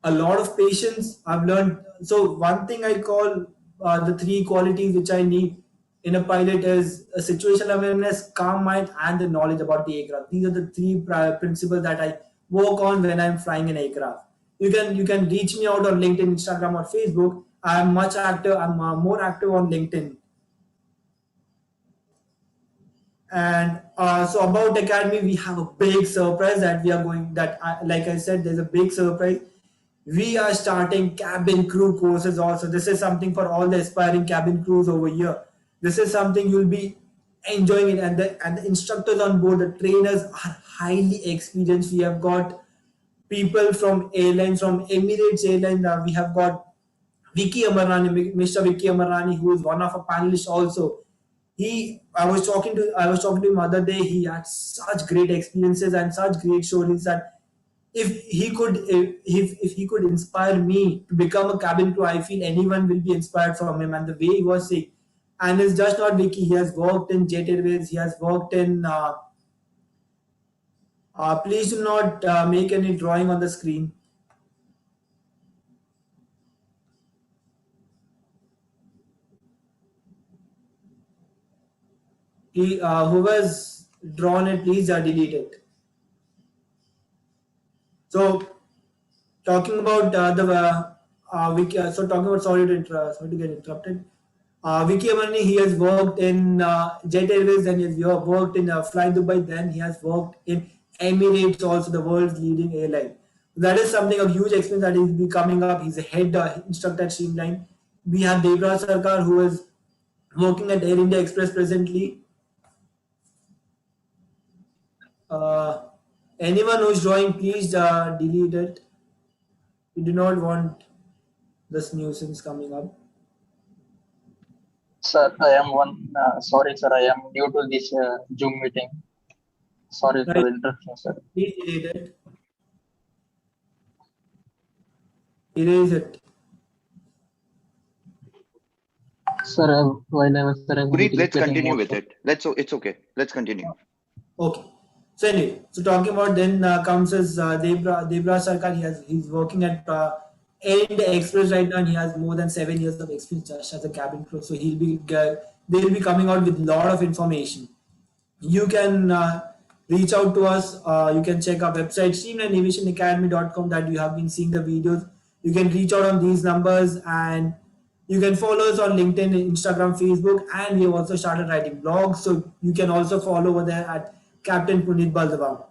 a lot of patience. I've learned. So one thing I call the three qualities which I need in a pilot is a situational awareness, calm mind, and the knowledge about the aircraft. These are the three principles that I work on when I'm flying an aircraft. You can reach me out on LinkedIn, Instagram, or Facebook. I'm much active. I'm more active on LinkedIn. And so about Academy, we have a big surprise that we are going. Like I said, there's a big surprise. We are starting cabin crew courses also. This is something for all the aspiring cabin crews over here. This is something you'll be enjoying it, and the instructors on board, the trainers are highly experienced. We have got people from airlines, from Emirates Airlines. We have got Vicky Amarani, Mr. Vicky Amarani, who is one of our panelists also. I was talking to him other day. He had such great experiences and such great stories that if he could inspire me to become a cabin crew, I feel anyone will be inspired from him. And the way he was saying, and it's just not Vicky. He has worked in Jet Airways. He has worked in. Please do not make any drawing on the screen. Whoever's drawn it, please delete it. So talking about Vicky, so talking about sorry to get interrupted. Vicky Amarni, he has worked in Jet Airways, then he has worked in Fly Dubai, then he has worked in Emirates, also the world's leading airline. That is something of huge experience that is be coming up. He's a head instructor at Streamline. We have Devra Sarkar, who is working at Air India Express presently. Uh, Anyone who's drawing, please delete it. We do not want this nuisance coming up. Sir, I am sorry, sir, I am new to this Zoom meeting. Sorry for the interruption, sir. Please delete it. Erase it. Sir, while I was Puneet, let's continue with it. It's okay. Let's continue. Okay. So anyway, so talking about then comes as Devra Sarkar. He's working at Air India Express right now, and he has more than 7 years of experience just as a cabin crew. So they'll be coming out with a lot of information. You can reach out to us. You can check our website, streamlineaviationacademy.com, that you have been seeing the videos. You can reach out on these numbers, and you can follow us on LinkedIn, Instagram, Facebook, and we have also started writing blogs. So you can also follow over there at Captain Puneet Baldavam.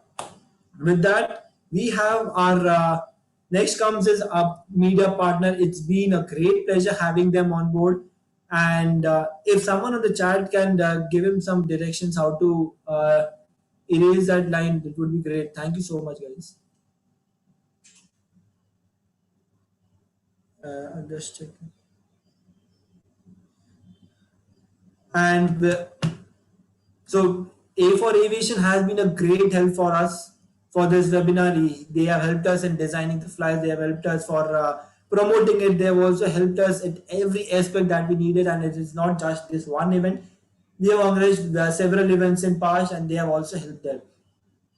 With that, we have our next comes is a media partner. It's been a great pleasure having them on board. And if someone on the chat can give him some directions how to erase that line, it would be great. Thank you so much, guys. I'm just checking. And so A4 Aviation has been a great help for us for this webinar. They have helped us in designing the flights. They have helped us for promoting it. They have also helped us at every aspect that we needed. And it is not just this one event. We have organized several events in past, and they have also helped them.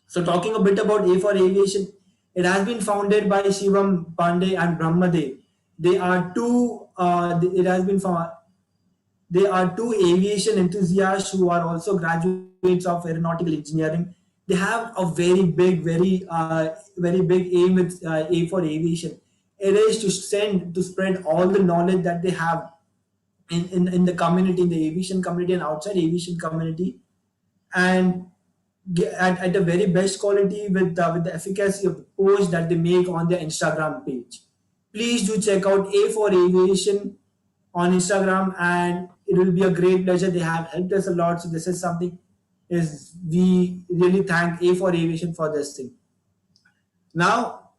So talking a bit about A4 Aviation, it has been founded by Shivam Pandey and Brahmadev. They are two. It has been found. They are two aviation enthusiasts who are also graduates of aeronautical engineering. They have a very big, very big aim with A4 Aviation. It is to spread all the knowledge that they have in the community, in the aviation community and outside aviation community, and at the very best quality with the efficacy of the post that they make on their Instagram page. Please do check out A4 Aviation on Instagram, and it will be a great pleasure. They have helped us a lot. So this is something is we really thank A4 Aviation for this thing. Now,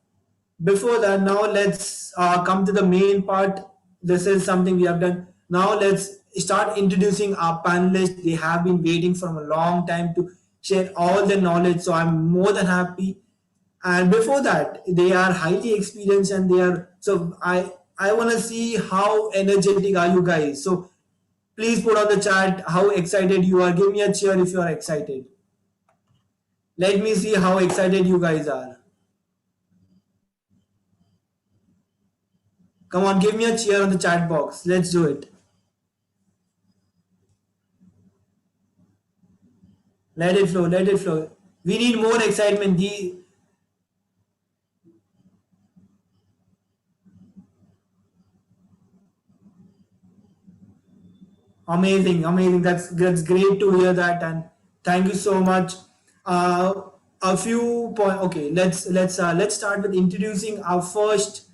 before that, now let's come to the main part. This is something we have done. Now let's start introducing our panelists. They have been waiting for a long time to share all the knowledge. So I'm more than happy. And before that, they are highly experienced, and they are so I want to see how energetic are you guys. So please put on the chat how excited you are. Give me a cheer if you are excited. Let me see how excited you guys are. Come on, give me a cheer on the chat box. Let's do it. Let it flow. Let it flow. We need more excitement. Amazing, amazing. That's great to hear that, and thank you so much. Uh, a few point. Okay, let's start with introducing our first.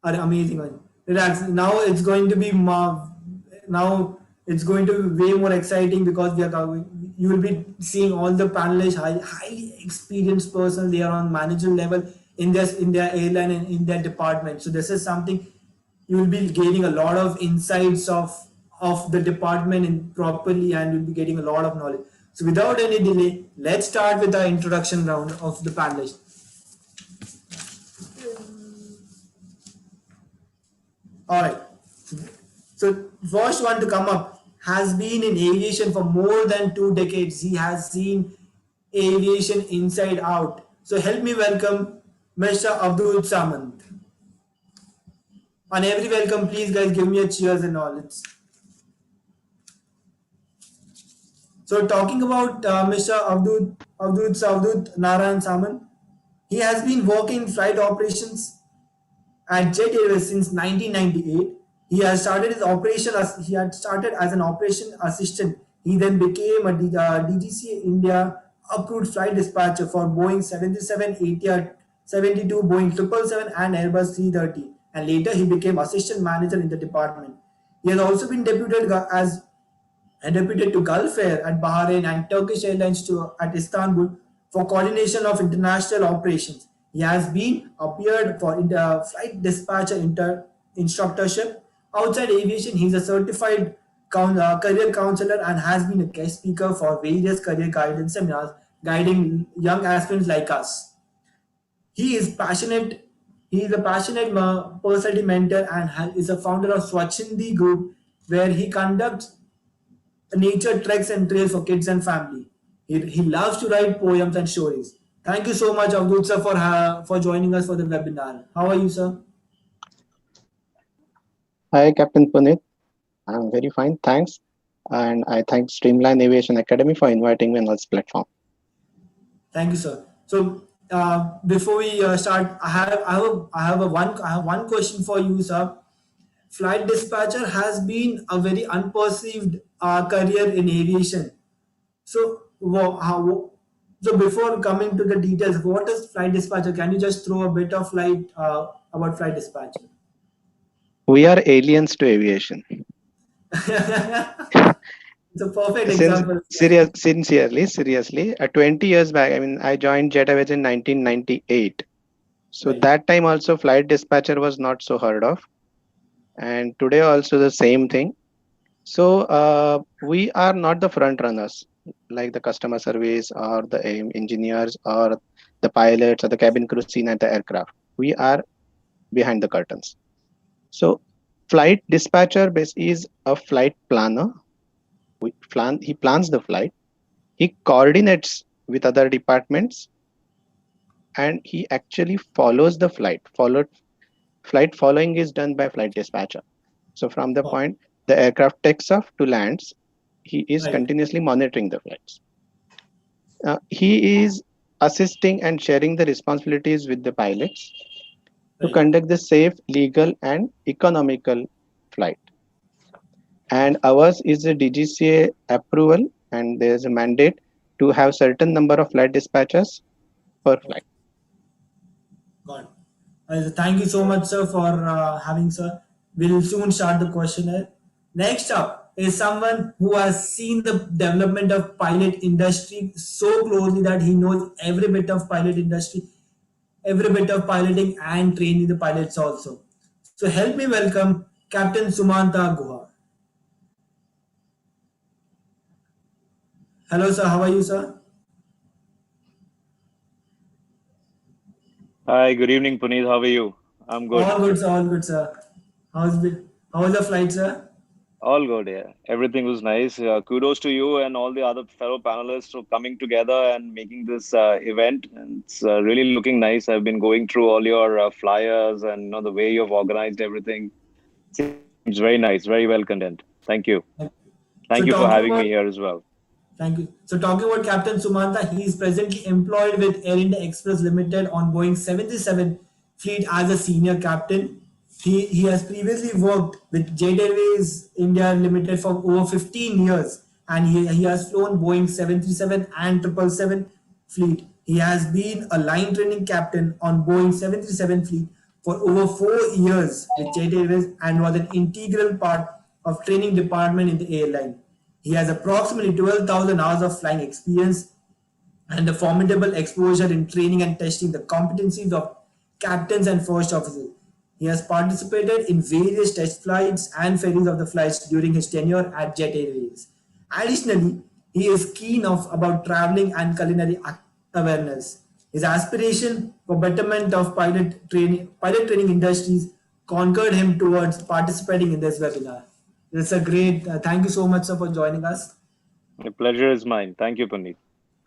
Amazing one. Relax. Now it's going to be now it's going to be way more exciting because we are going. You will be seeing all the panelists, highly experienced person. They are on manager level in their airline and in their department. So this is something you will be gaining a lot of insights of the department in properly, and you'll be getting a lot of knowledge. So without any delay, let's start with the introduction round of the panelists. All right. So first one to come up has been in aviation for more than 2 decades. He has seen aviation inside out. So help me welcome Mr. Abdul Samant. On every welcome, please guys give me a cheers and all. So talking about Mr. Avdut Narayan Saman, he has been working flight operations at Jet Airways since 1998. He has started his operation as he had started as an operation assistant. He then became a DGC India approved flight dispatcher for Boeing 77, ATR 72, Boeing 777, and Airbus 330. And later he became assistant manager in the department. He has also been deputed to Gulf Air at Bahrain and Turkish Airlines at Istanbul for coordination of international operations. He has been appeared for flight dispatcher instructorship. Outside aviation, he is a certified career counselor and has been a guest speaker for various career guidance seminars, guiding young aspirants like us. He is passionate. He is a passionate personality mentor and is a founder of Swachhindi Group, where he conducts nature treks and trails for kids and family. He loves to write poems and stories. Thank you so much, Abdul sir, for joining us for the webinar. How are you, sir? Hi, Captain Puneet. I'm very fine, thanks. And I thank Streamline Aviation Academy for inviting me on this platform. Thank you, sir. So before we start, I have one question for you, sir. Flight dispatcher has been a very unperceived career in aviation. So, so before coming to the details, what is flight dispatcher? Can you just throw a bit of light about flight dispatcher? We are aliens to aviation. It's a perfect example. Seriously, 20 years back, I mean, I joined Jet Airways in 1998. So Right. that time also flight dispatcher was not so heard of. And today also the same thing. So we are not the front runners like the customer service or the engineers or the pilots or the cabin crew seen at the aircraft. We are behind the curtains. So flight dispatcher is a flight planner. He plans the flight. He coordinates with other departments, and he actually follows the flight. Flight following is done by flight dispatcher. So from the point the aircraft takes off to lands, he is Right. continuously monitoring the flights. He is assisting and sharing the responsibilities with the pilots to Right. conduct the safe, legal, and economical flight. And ours is a DGCA approval, and there's a mandate to have certain number of flight dispatchers per flight. Got it. Thank you so much, sir, for having, sir. We'll soon start the questionnaire. Next up is someone who has seen the development of pilot industry so closely that he knows every bit of pilot industry, every bit of piloting and training the pilots also. So help me welcome Captain Sumanta Guha. Hello, sir. How are you, sir? Hi, good evening, Puneet. How are you? I'm good. All good, sir. All good, sir. How was the flight, sir? All good, yeah. Everything was nice. Kudos to you and all the other fellow panelists for coming together and making this event. And it's really looking nice. I've been going through all your flyers and the way you've organized everything. Seems very nice, very well content. Thank you. So Thank you for talking having about me here as well. Thank you. So talking about Captain Sumanta, he is presently employed with Air India Express Limited on Boeing 77 fleet as a senior captain. He has previously worked with Jet Airways India Limited for over 15 years, and he has flown Boeing 737 and 777 fleet. He has been a line training captain on Boeing 737 fleet for over 4 years with Jet Airways and was an integral part of training department in the airline. He has approximately 12,000 hours of flying experience and a formidable exposure in training and testing the competencies of captains and first officers. He has participated in various test flights and ferries of the flights during his tenure at Jet Airways. Additionally, he is keen about traveling and culinary awareness. His aspiration for betterment of pilot training industries conquered him towards participating in this webinar. It's a great. Thank you so much, sir, for joining us. The pleasure is mine. Thank you, Puneet.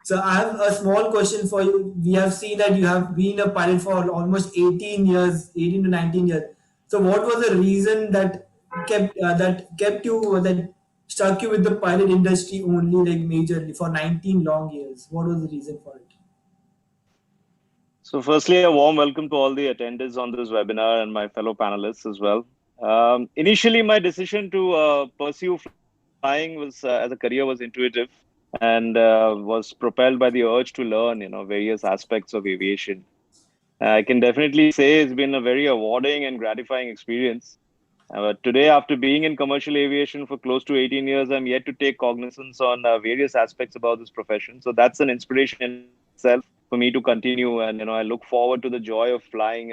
So I have a small question for you. We have seen that you have been a pilot for almost 18 years, 18 to 19 years. So what was the reason that stuck you with the pilot industry only like majorly for 19 long years? What was the reason for it? So, firstly, a warm welcome to all the attendees on this webinar and my fellow panelists as well. Initially, my decision to pursue flying was as a career was intuitive and was propelled by the urge to learn, various aspects of aviation. I can definitely say it's been a very rewarding and gratifying experience. Today, after being in commercial aviation for close to 18 years, I'm yet to take cognizance on various aspects about this profession. So that's an inspiration in itself for me to continue. And, I look forward to the joy of flying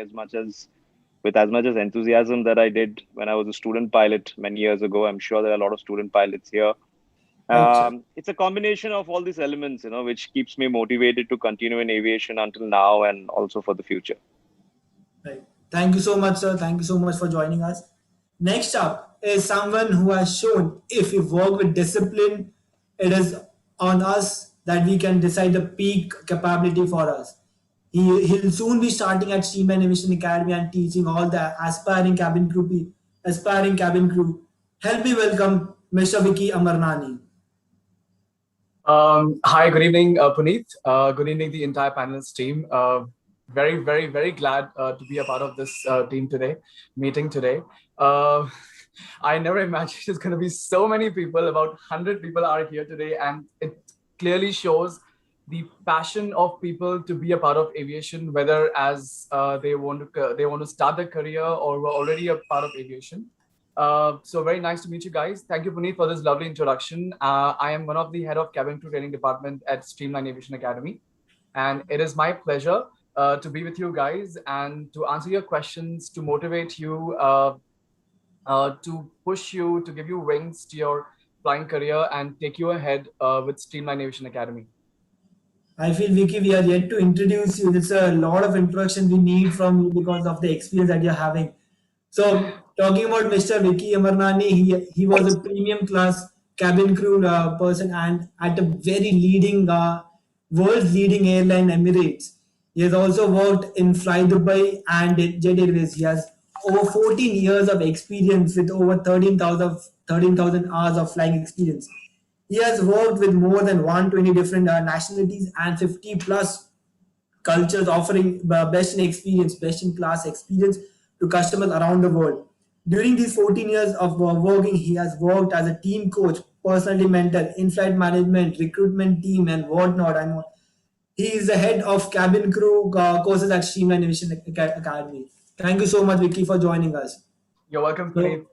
with as much as enthusiasm that I did when I was a student pilot many years ago. I'm sure there are a lot of student pilots here. Right, sir. It's a combination of all these elements, which keeps me motivated to continue in aviation until now and also for the future. Right. Thank you so much, sir. Thank you so much for joining us. Next up is someone who has shown if we work with discipline, it is on us that we can decide the peak capability for us. He'll soon be starting at Streamline Aviation Academy and teaching all the aspiring cabin crew. Help me welcome Mr. Vicky Amarnani. Hi, good evening, Puneet. Good evening, the entire panelist team. Very, very, very glad to be a part of this meeting today. I never imagined it's going to be so many people. About 100 people are here today, and it clearly shows the passion of people to be a part of aviation, whether as they want to start their career or were already a part of aviation. So very nice to meet you guys. Thank you, Puneet, for this lovely introduction. I am one of the head of cabin crew training department at Streamline Aviation Academy, and it is my pleasure to be with you guys and to answer your questions, to motivate you, to push you, to give you wings to your flying career and take you ahead with Streamline Aviation Academy. I feel, Vicky, we are yet to introduce you. It's a lot of introduction we need from you because of the experience that you're having. So, talking about Mr. Vicky Amarnani, he was a premium class cabin crew person and at a very world's leading airline, Emirates. He has also worked in Fly Dubai and Jet Airways. He has over 14 years of experience with over 13,000 hours of flying experience. He has worked with more than 120 different nationalities and 50 plus cultures, offering best in class experience to customers around the world. During these 14 years of working, he has worked as a team coach, personally mentor, in-flight management, recruitment team, and whatnot. And he is the head of cabin crew courses at Streamline Aviation Academy. Thank you so much, Vicky, for joining us. You're welcome, Puneet.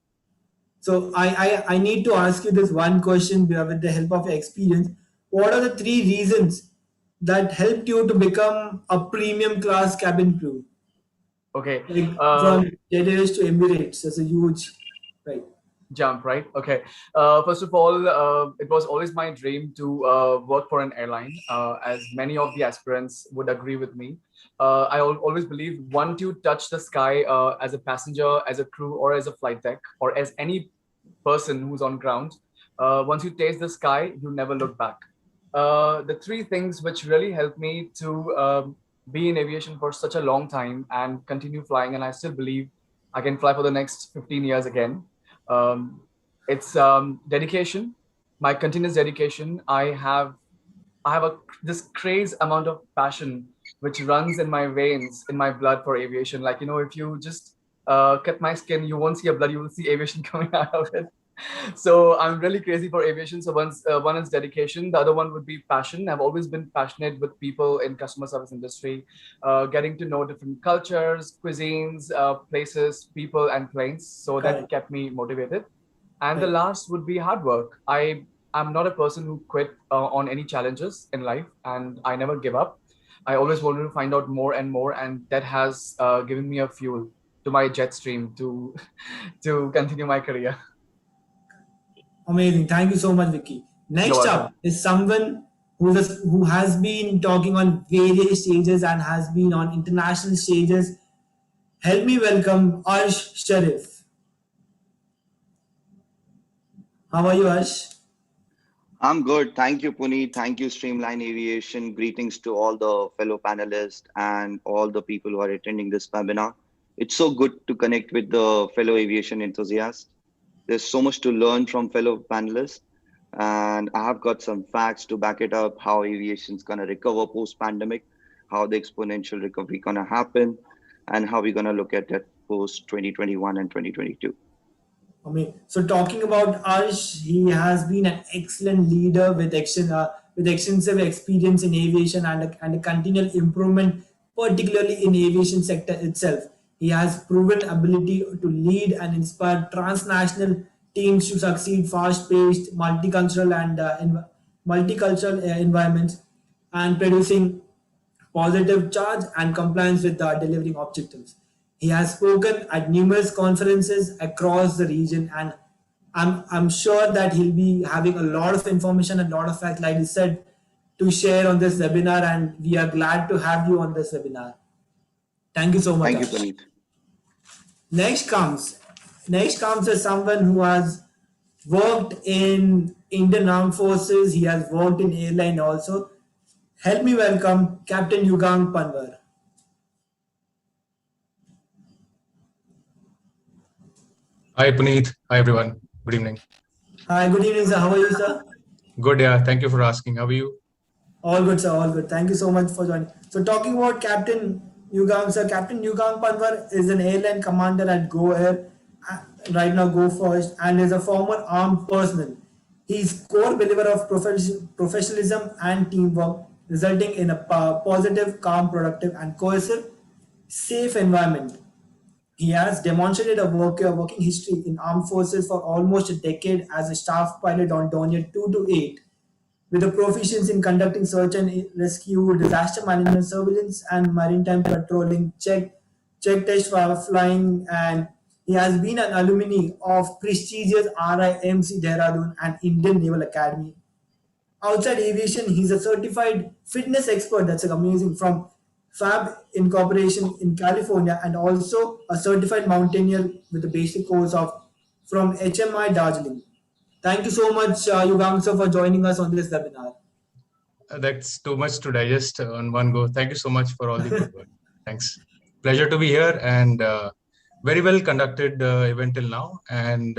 So I need to ask you this one question with the help of your experience. What are the 3 reasons that helped you to become a premium class cabin crew? Okay. Like from Jet Airways to Emirates, that's a huge jump, right? Okay. First of all, it was always my dream to work for an airline, as many of the aspirants would agree with me. I always believed once you touch the sky as a passenger, as a crew, or as a flight deck, or as any person who's on ground, once you taste the sky, you never look back. The 3 things which really helped me to be in aviation for such a long time and continue flying, and I still believe I can fly for the next 15 years again. It's dedication, my continuous dedication. I have this crazy amount of passion which runs in my veins, in my blood for aviation. Like, if you just cut my skin, you won't see a blood, you will see aviation coming out of it. So I'm really crazy for aviation. So one is dedication. The other one would be passion. I've always been passionate with people in customer service industry, getting to know different cultures, cuisines, places, people, and planes. So that Correct. kept me motivated. And the Right. last would be hard work. I'm not a person who quit on any challenges in life, and I never give up. I always wanted to find out more and more, and that has given me a fuel to my jet stream to to continue my career. Amazing. Thank you so much, Vicky. You're Next welcome. up is someone who has been talking on various stages and has been on international stages. Help me welcome Arsh Sharif. How are you, Arsh? I'm good. Thank you, Puneet. Thank you, Streamline Aviation. Greetings to all the fellow panelists and all the people who are attending this webinar. It's so good to connect with the fellow aviation enthusiasts. There's so much to learn from fellow panelists. And I have got some facts to back it up, how aviation is going to recover post-pandemic, how the exponential recovery going to happen, and how we're going to look at it post 2021 and 2022. So talking about Arsh, he has been an excellent leader with extensive experience in aviation and a continual improvement, particularly in aviation sector itself. He has proven ability to lead and inspire transnational teams to succeed fast-paced, multicultural environments and producing positive charge and compliance with the delivering objectives. He has spoken at numerous conferences across the region, and I'm sure that he'll be having a lot of information and a lot of facts, like he said, to share on this webinar. And we are glad to have you on this webinar. Thank you so much. Thank you, Arsh. Puneet. Next comes is someone who has worked in Indian Armed Forces. He has worked in airline also. Help me welcome Captain Yugang Panwar. Hi, Puneet. Hi, everyone. Good evening. Hi, good evening, sir. How are you, sir? Good, yeah. Thank you for asking. How are you? All good, sir. All good. Thank you so much for joining. So, talking about Captain Yugang, sir, Captain Yugang Panwar is an airline commander at Go Air, right now Go First, and is a former armed personnel. He is core believer of professionalism and teamwork, resulting in a positive, calm, productive, and cohesive, safe environment. He has demonstrated a working history in armed forces for almost a decade as a staff pilot on Dornier 2 to 8, with a proficiency in conducting search and rescue, disaster management, surveillance, and maritime patrolling, check test for flying, and he has been an alumni of prestigious RIMC Dehradun and Indian Naval Academy. Outside aviation, he's a certified fitness expert. That's amazing, from Fab Incorporation in California, and also a certified mountaineer with a basic course of from HMI Darjeeling. Thank you so much, Yugang sir, for joining us on this webinar. That's too much to digest on one go. Thank you so much for all the good work. Thanks. Pleasure to be here, and very well conducted event till now. And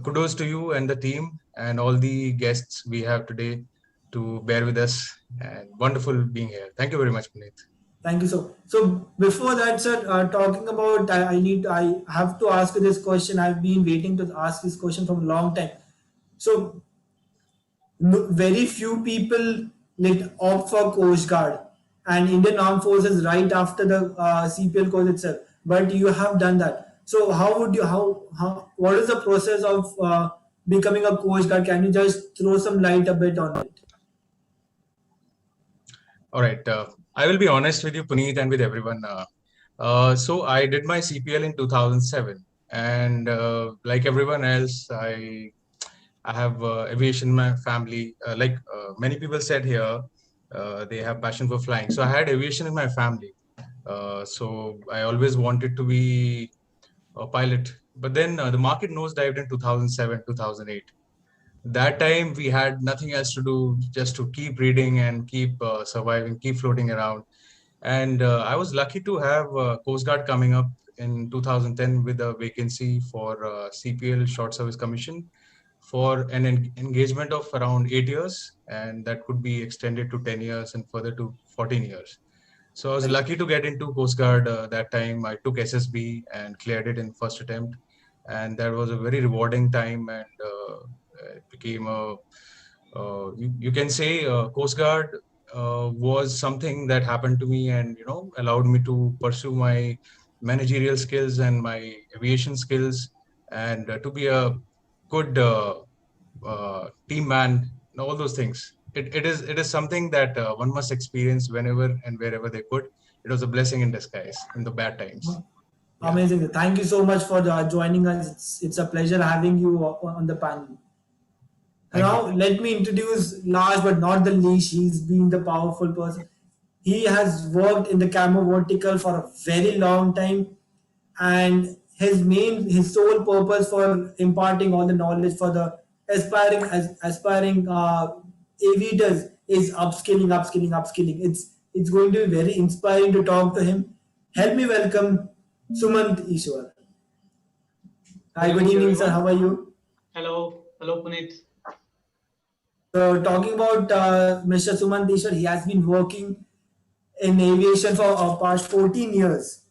kudos to you and the team and all the guests we have today to bear with us. And wonderful being here. Thank you very much, Puneet. Thank you so. So before that, sir, talking about, I have to ask you this question. I've been waiting to ask this question from a long time. So very few people like opt for Coast Guard and Indian Armed Forces right after the CPL course itself. But you have done that. So how would you what is the process of becoming a Coast Guard? Can you just throw some light a bit on it? All right. I will be honest with you, Puneet, and with everyone. So I did my CPL in 2007, and like everyone else, I have aviation in my family. Many people said here, they have passion for flying. So I had aviation in my family. So I always wanted to be a pilot. But then the market nosedived in 2007, 2008. That time we had nothing else to do, just to keep reading and keep surviving, keep floating around. And I was lucky to have Coast Guard coming up in 2010 with a vacancy for CPL Short Service Commission for an engagement of around 8 years, and that could be extended to 10 years and further to 14 years. So I was lucky to get into Coast Guard that time. I took SSB and cleared it in first attempt, and that was a very rewarding time, and it became a you can say Coast Guard was something that happened to me, and allowed me to pursue my managerial skills and my aviation skills, and to be a good team man, and all those things. It is something that one must experience whenever and wherever they could. It was a blessing in disguise in the bad times. Yeah. Amazing. Thank you so much for joining us. It's a pleasure having you on the panel. Thank Now, you. let me introduce, last but not the least, he's been the powerful person. He has worked in the camo vertical for a very long time, and his sole purpose for imparting all the knowledge for the aspiring aviators is upskilling. It's going to be very inspiring to talk to him. Help me welcome Sumant Ishwar. Hi, good evening, sir. How are you? Hello, Puneet. So, talking about Mr. Sumant Ishwar, he has been working in aviation for past 14 years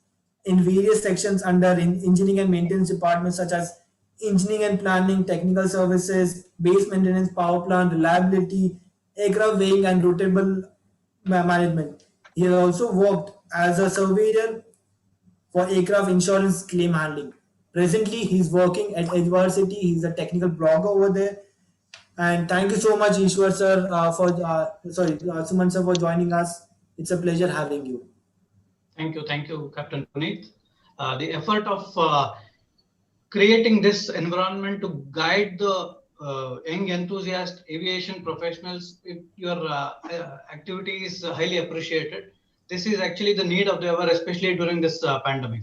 in various sections under engineering and maintenance departments such as engineering and planning, technical services, base maintenance, power plant, reliability, aircraft weighing and routable management. He has also worked as a surveyor for aircraft insurance claim handling. Presently, he's working at Edward City. He's a technical blogger over there. And thank you so much, Ishwar sir, Suman sir, for joining us. It's a pleasure having you. Thank you, Captain Puneet. The effort of creating this environment to guide the young enthusiast aviation professionals, your activity is highly appreciated. This is actually the need of the hour, especially during this pandemic.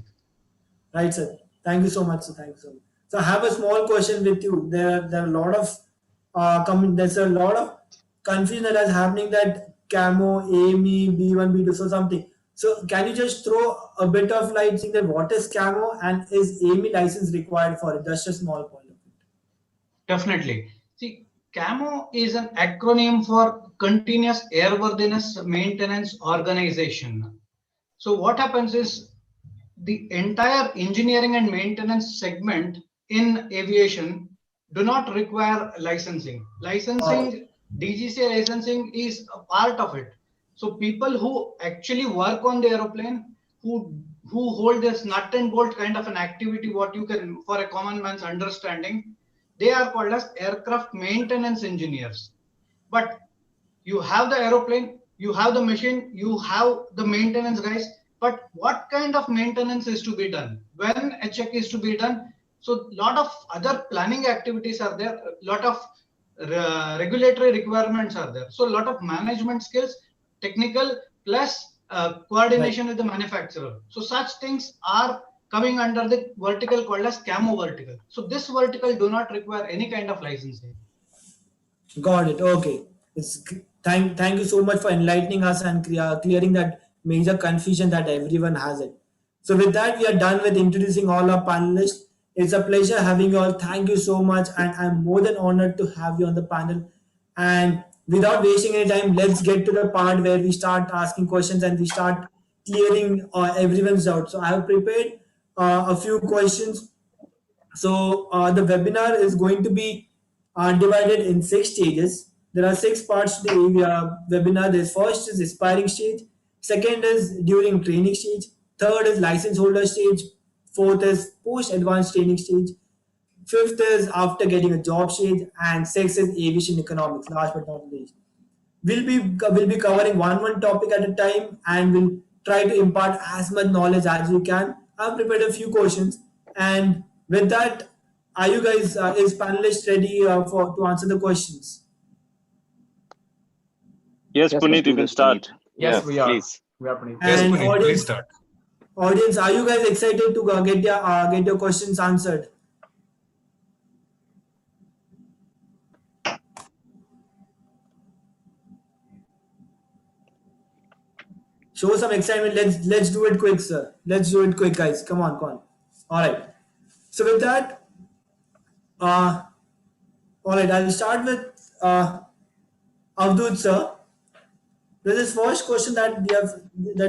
Right, sir. Thank you so much, sir. Thank you so much. So I have a small question with you. There are a lot of there's a lot of confusion that is happening that camo, AME, B1, B2, so something. So can you just throw a bit of light saying that what is camo and is AME license required for it? Just a small point of it. Definitely. See, CAMO is an acronym for Continuous Airworthiness Maintenance Organization. So what happens is the entire engineering and maintenance segment in aviation do not require licensing. DGCA licensing is a part of it. So people who actually work on the aeroplane, who hold this nut and bolt kind of an activity, what you can, for a common man's understanding, they are called as aircraft maintenance engineers. But you have the aeroplane, you have the machine, you have the maintenance guys, but what kind of maintenance is to be done? When a check is to be done? So a lot of other planning activities are there, a lot of regulatory requirements are there. So a lot of management skills, technical plus coordination with the manufacturer. So such things are coming under the vertical called as camo vertical. So this vertical do not require any kind of licensing. Got it. Okay. Thank you so much for enlightening us and clearing that major confusion that everyone has it. So with that, we are done with introducing all our panelists. It's a pleasure having you all. Thank you so much, and I'm more than honored to have you on the panel. And without wasting any time, let's get to the part where we start asking questions and we start clearing everyone's doubt. So I have prepared a few questions. So the webinar is going to be divided in 6 stages. There are 6 parts to the webinar. The first is aspiring stage. Second is during training stage. Third is license holder stage. Fourth is post advanced training stage. Fifth is after getting a job stage, and sixth is aviation economics. Last but not least, we'll be covering one topic at a time, and we'll try to impart as much knowledge as we can. I've prepared a few questions, and with that, are you guys is panelists ready to answer the questions? Yes, Yes, Puneet, let's do you can this, start. Yes, Yeah, we are. please. We are Puneet. Yes, And Puneet, please start. audience, are you guys excited to get your questions answered? Show some excitement. Let's do it quick, sir. Let's do it quick, guys. Come on, come on. All right. So with that, uh, all right, I'll start with Avdut, sir. This first question that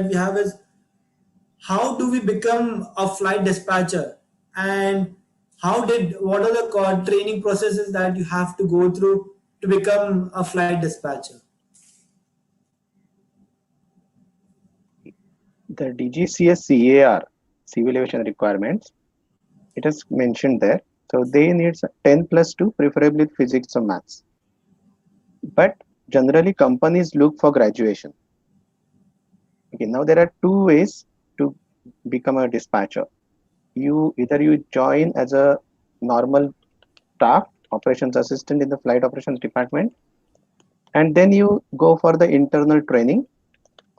we have is, how do we become a flight dispatcher, and what are the training processes that you have to go through to become a flight dispatcher? The DGCS CAR, civil aviation requirements, it is mentioned there. So they need 10 plus 2, preferably physics or maths. But generally companies look for graduation. Okay, now there are two ways to become a dispatcher. Either you join as a normal staff operations assistant in the flight operations department, and then you go for the internal training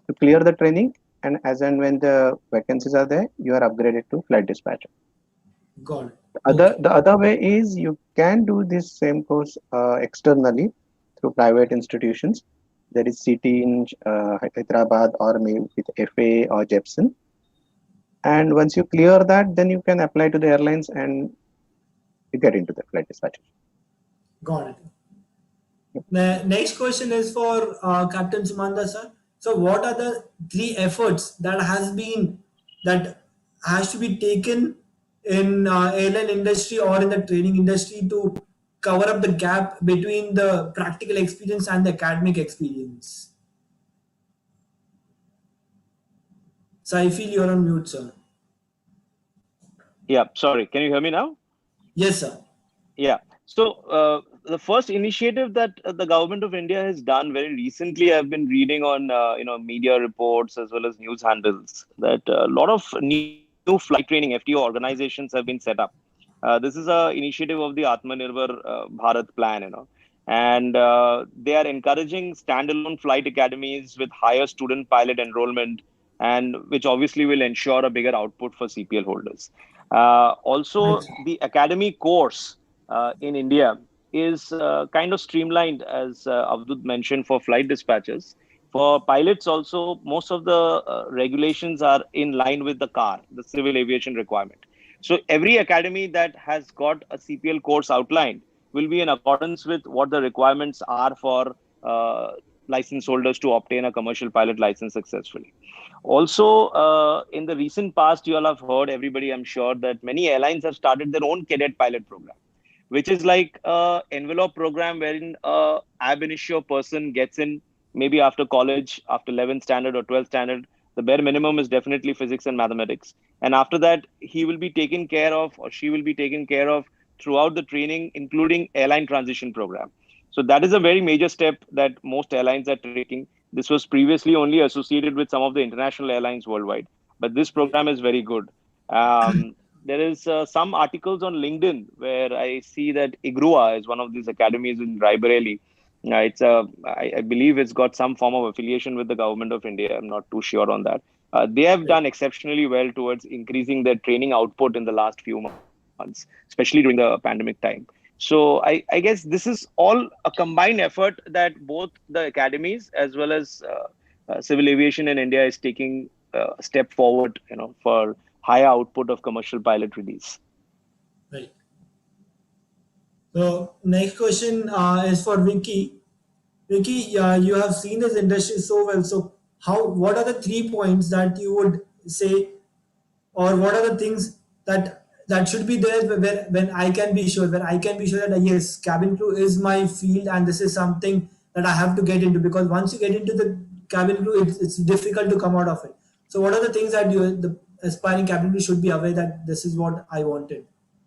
to clear the training, and as and when the vacancies are there, you are upgraded to flight dispatcher. Got it. The other way is you can do this same course externally through private institutions. There is CT in Hyderabad, or maybe with FA or Jepson. And once you clear that, then you can apply to the airlines and you get into the flight dispatcher. Got it. The next question is for Captain Sumanda, sir. So, what are the 3 efforts that has to be taken in airline industry or in the training industry to cover up the gap between the practical experience and the academic experience? So, I feel you're on mute, sir. Yeah, sorry. Can you hear me now? Yes, sir. Yeah. So the first initiative that the government of India has done very recently, I've been reading on media reports as well as news handles, that a lot of new flight training FTO organizations have been set up. This is a initiative of the Atmanirbhar Bharat plan, and they are encouraging standalone flight academies with higher student pilot enrollment, and which obviously will ensure a bigger output for CPL holders. Also, the academy course in India is kind of streamlined, as Avdut mentioned, for flight dispatchers. For pilots also, most of the regulations are in line with the CAR, the civil aviation requirement. So every academy that has got a CPL course outlined will be in accordance with what the requirements are for license holders to obtain a commercial pilot license successfully. Also, in the recent past, you all have heard, everybody, I'm sure, that many airlines have started their own cadet pilot program, which is like an envelope program wherein a ab initio person gets in maybe after college, after 11th standard or 12th standard. The bare minimum is definitely physics and mathematics. And after that, he will be taken care of, or she will be taken care of throughout the training, including airline transition program. So that is a very major step that most airlines are taking. This was previously only associated with some of the international airlines worldwide, but this program is very good. There is some articles on LinkedIn where I see that IGRUA is one of these academies in Raebareli. I believe it's got some form of affiliation with the government of India. I'm not too sure on that. They have done exceptionally well towards increasing their training output in the last few months, especially during the pandemic time. So I guess this is all a combined effort that both the academies as well as civil aviation in India is taking a step forward, for higher output of commercial pilot release. Right. So next question is for Vicky. Vicky, you have seen this industry so well. So what are the 3 points that you would say, or what are the things that should be there when I can be sure, that yes, cabin crew is my field and this is something that I have to get into, because once you get into the cabin crew, it's difficult to come out of it. So what are the things that the aspiring cabin crew should be aware that this is what I wanted?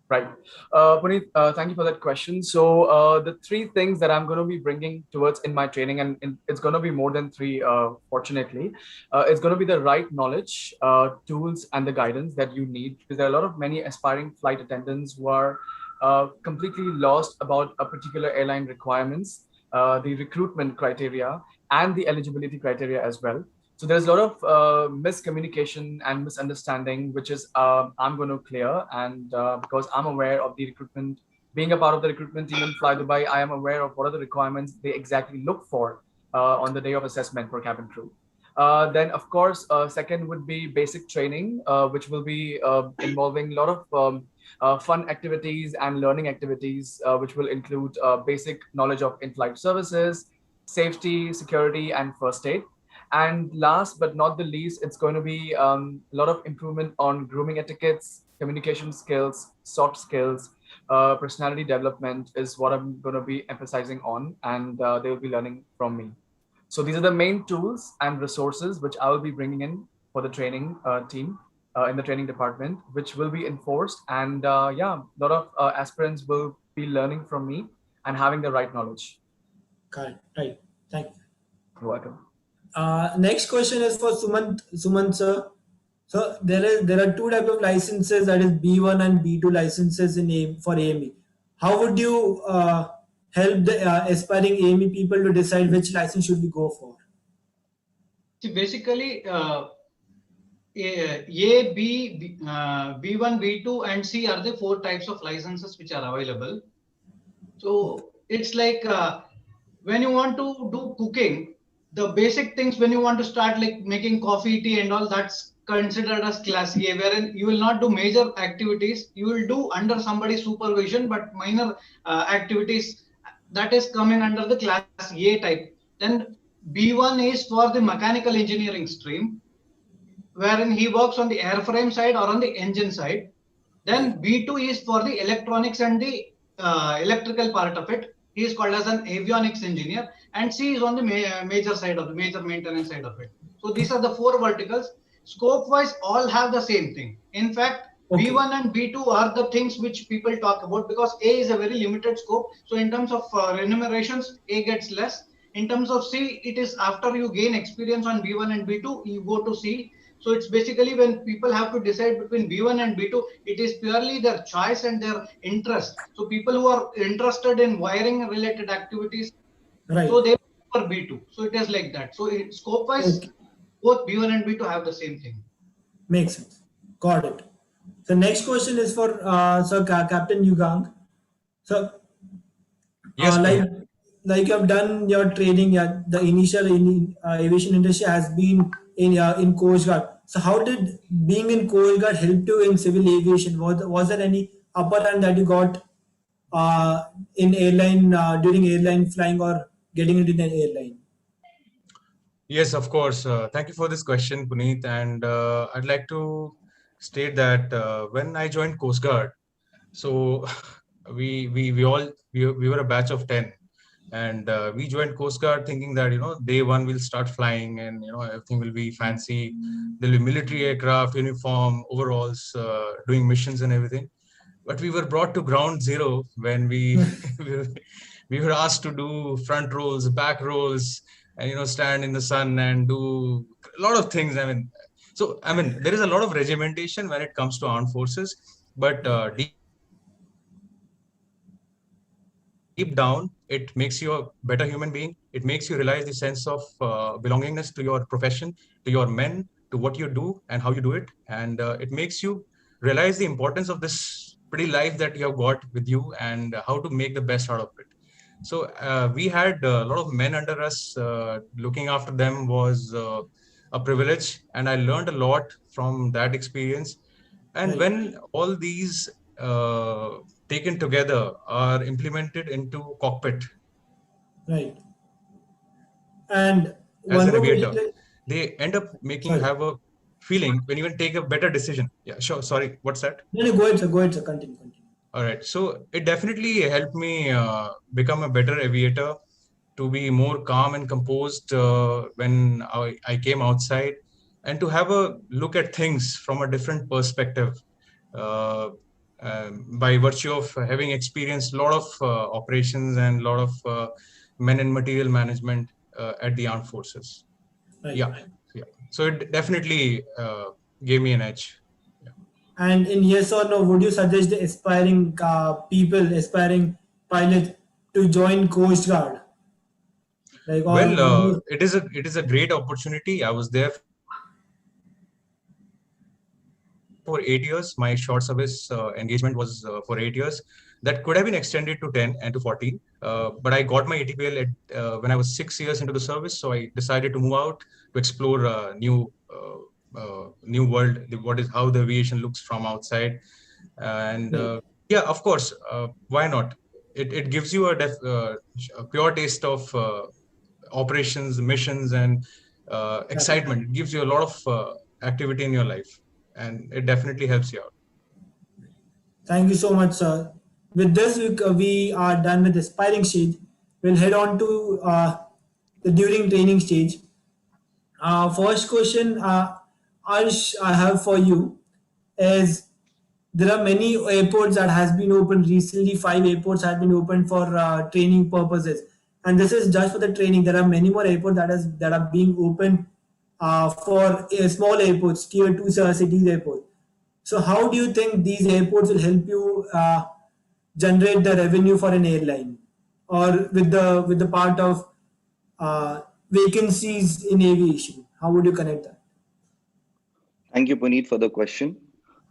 Right. Puneet, thank you for that question. So the 3 things that I'm going to be bringing towards in my training, and it's going to be more than 3, fortunately, it's going to be the right knowledge, tools, and the guidance that you need, because there are a lot of many aspiring flight attendants who are completely lost about a particular airline requirements, the recruitment criteria, and the eligibility criteria as well. So there's a lot of miscommunication and misunderstanding, which is I'm going to clear. And because I'm aware of the recruitment, being a part of the recruitment team in Fly Dubai, I am aware of what are the requirements they exactly look for on the day of assessment for cabin crew. Then, of course, second would be basic training, which will be involving a lot of fun activities and learning activities, which will include basic knowledge of in-flight services, safety, security, and first aid. And last but not the least, it's going to be a lot of improvement on grooming etiquettes, communication skills, soft skills, personality development is what I'm going to be emphasizing on, and they will be learning from me. So these are the main tools and resources which I will be bringing in for the training team in the training department, which will be enforced. And yeah, a lot of aspirants will be learning from me and having the right knowledge. Correct. Right. Thank you. You're welcome. Next question is for Sumant sir. So there are two types of licenses, that is B1 and B2 licenses for AME. How would you help the aspiring AME people to decide which license should we go for? See, basically, A, B, B1, B2, and C are the 4 types of licenses which are available. So it's like when you want to do cooking, the basic things when you want to start like making coffee, tea, and all, that's considered as class A, wherein you will not do major activities. You will do under somebody's supervision, but minor activities, that is coming under the class A type. Then B1 is for the mechanical engineering stream, wherein he works on the airframe side or on the engine side. Then B2 is for the electronics and the electrical part of it. He is called as an avionics engineer. And C is on the major side of the major maintenance side of it. So these are the 4 verticals. Scope wise, all have the same thing. In fact, Okay. B1 and B2 are the things which people talk about, because A is a very limited scope. So in terms of remunerations, A gets less. In terms of C, it is after you gain experience on B1 and B2, you go to C. So it's basically when people have to decide between B1 and B2, it is purely their choice and their interest. So people who are interested in wiring related activities, Right. so they for B2. So it is like that. So scope wise, Okay. both B1 and B2 have the same thing. Makes sense. Got it. So next question is for Captain Yugang. So Yes, like you have done your training, the initial aviation industry has been in Coast Guard. So how did being in Coast Guard help you in civil aviation? Was there any upper hand that you got in airline during airline flying or getting into an airline? Yes, of course. Thank you for this question, Puneet. And I'd like to state that when I joined Coast Guard, so we were a batch of 10, and we joined Coast Guard thinking that day one we'll start flying and everything will be fancy. There'll be military aircraft, uniform, overalls, doing missions and everything. But we were brought to ground zero when we we were asked to do front rolls, back rolls, and stand in the sun and do a lot of things. I mean there is a lot of regimentation when it comes to armed forces, but deep down it makes you a better human being. It makes you realize the sense of belongingness to your profession, to your men, to what you do and how you do it, and it makes you realize the importance of this pretty life that you have got with you and how to make the best out of it. So we had a lot of men under us. Looking after them was a privilege, and I learned a lot from that experience. And Right. when all these taken together are implemented into cockpit Right. And as one an more aviator, question. they end up making you Sorry. have a feeling when you can take a better decision. Yeah, sure. Sorry, what's that? No, go ahead, sir. Go ahead, sir. Continue. All right. So it definitely helped me become a better aviator, to be more calm and composed when I came outside, and to have a look at things from a different perspective by virtue of having experienced a lot of operations and a lot of men and material management at the armed forces. Right. Yeah. So it definitely gave me an edge. And in yes or no, would you suggest the aspiring aspiring pilots to join Coast Guard? Like, or Well, it is a great opportunity. I was there for 8 years. My short service engagement was for 8 years. That could have been extended to 10 and to 14. But I got my ATPL when I was 6 years into the service. So I decided to move out to explore new world. What is how the aviation looks from outside, and yeah, of course, why not? It gives you a pure taste of operations, missions, and excitement. It gives you a lot of activity in your life, and it definitely helps you out. Thank you so much, sir. With this, we are done with the aspiring stage. We'll head on to the during training stage. First question, Arsh, I have for you is there are many airports that has been opened recently. 5 airports have been opened for training purposes, and this is just for the training. There are many more airports that are being opened for small airports, tier 2 cities airport. So how do you think these airports will help you generate the revenue for an airline, or with the part of vacancies in aviation? How would you connect that? Thank you, Puneet, for the question.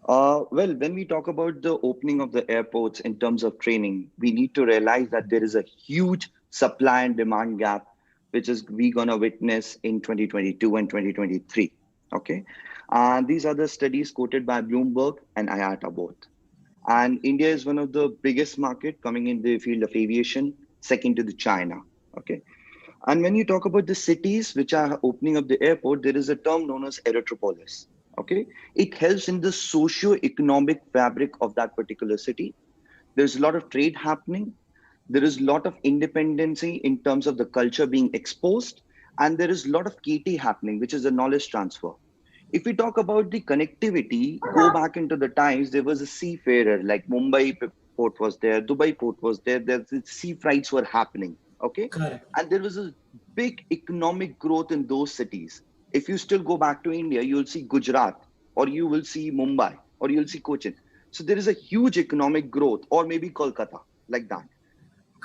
Well, when we talk about the opening of the airports in terms of training, we need to realize that there is a huge supply and demand gap, which is we gonna witness in 2022 and 2023. Okay, and these are the studies quoted by Bloomberg and IATA both. And India is one of the biggest market coming in the field of aviation, second to the China. Okay, and when you talk about the cities which are opening up the airport, there is a term known as aerotropolis. Okay, it helps in the socio-economic fabric of that particular city. There's a lot of trade happening. There is a lot of independency in terms of the culture being exposed, and there is a lot of KT happening, which is a knowledge transfer. If we talk about the connectivity, go back into the times, there was a seafarer, like Mumbai port was there, Dubai port was there, the sea freights were happening. Okay, Correct. and there was a big economic growth in those cities. If you still go back to India, you'll see Gujarat, or you will see Mumbai, or you'll see Cochin. So there is a huge economic growth, or maybe Kolkata, like that.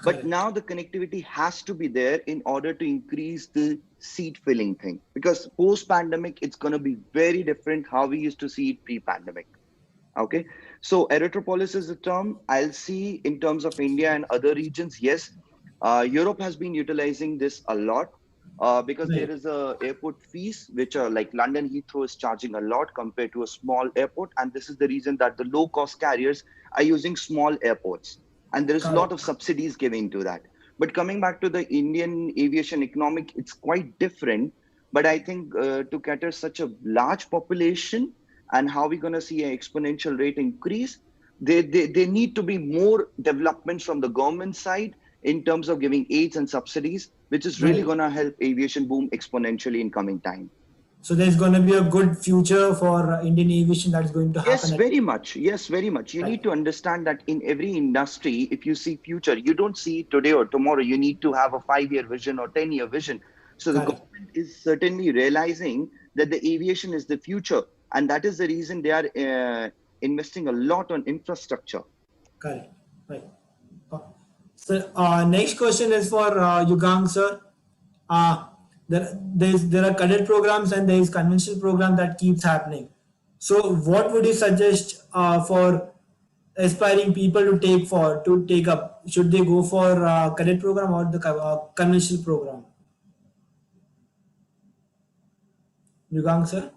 But now the connectivity has to be there in order to increase the seat filling thing, because post pandemic, it's going to be very different how we used to see it pre pandemic. Okay, so aerotropolis is a term I'll see in terms of India and other regions. Yes, Europe has been utilizing this a lot because there is a airport fees which are like London Heathrow is charging a lot compared to a small airport, and this is the reason that the low cost carriers are using small airports, and there is a lot of subsidies given to that. But coming back to the Indian aviation economic, it's quite different. But I think to cater such a large population and how we're going to see an exponential rate increase, they need to be more developments from the government side in terms of giving aids and subsidies, which is really going to help aviation boom exponentially in coming time. So there's going to be a good future for Indian aviation that's going to happen. Yes, very much. Yes, very much. You need to understand that in every industry, if you see future, you don't see today or tomorrow. You need to have a 5-year vision or 10-year vision. So the government is certainly realizing that the aviation is the future. And that is the reason they are investing a lot on infrastructure. Correct. Right. So next question is for Yugang, sir. There are cadet programs and there is conventional program that keeps happening. So what would you suggest for aspiring people to take up? Should they go for cadet program or the conventional program? Yugang, sir.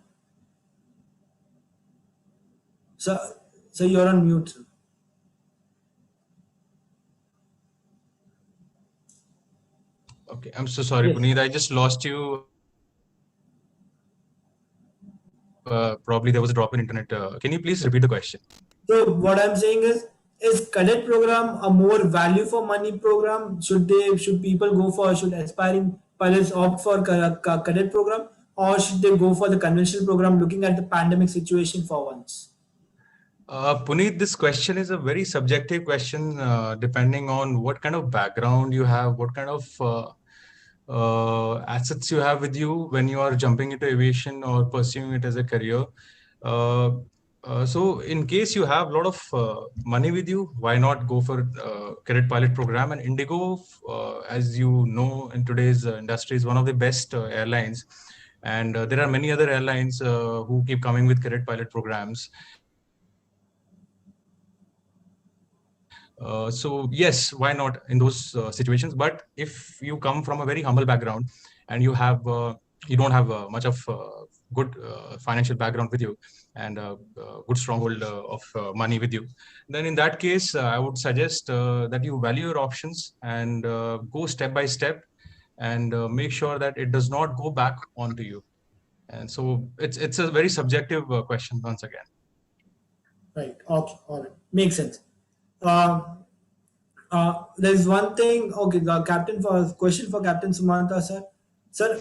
So you're on mute, sir. Okay, I'm so sorry, Puneet. I just lost you. Probably there was a drop in internet. Can you please repeat the question? So what I'm saying is cadet program a more value for money program? Should aspiring pilots opt for cadet program, or should they go for the conventional program looking at the pandemic situation for once? Puneet, this question is a very subjective question, depending on what kind of background you have, what kind of assets you have with you when you are jumping into aviation or pursuing it as a career. So in case you have a lot of money with you, why not go for cadet pilot program? And Indigo, as you know, in today's industry is one of the best airlines. And there are many other airlines who keep coming with cadet pilot programs. So yes, why not in those situations? But if you come from a very humble background and you have you don't have much of good financial background with you and good stronghold of money with you, then in that case, I would suggest that you value your options and go step by step and make sure that it does not go back onto you. And so it's a very subjective question once again. Right. Okay. All right. Makes sense. Um, there's one thing. Okay, Captain, for question for Captain Sumanta, sir. Sir,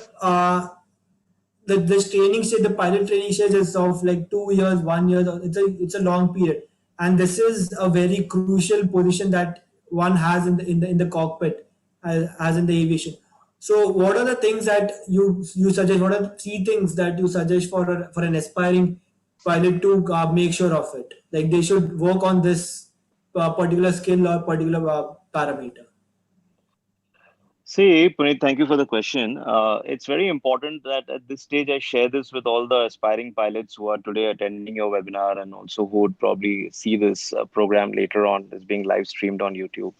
this training stage, the pilot training stage is of like 2 years, 1 year. It's a long period, and this is a very crucial position that one has in the cockpit, as in the aviation. So, what are the things that you suggest? What are the 3 things that you suggest for an aspiring pilot to make sure of it? Like they should work on this particular skill or particular parameter. See, Puneet, thank you for the question. It's very important that at this stage I share this with all the aspiring pilots who are today attending your webinar and also who would probably see this program later on. It's being live streamed on YouTube.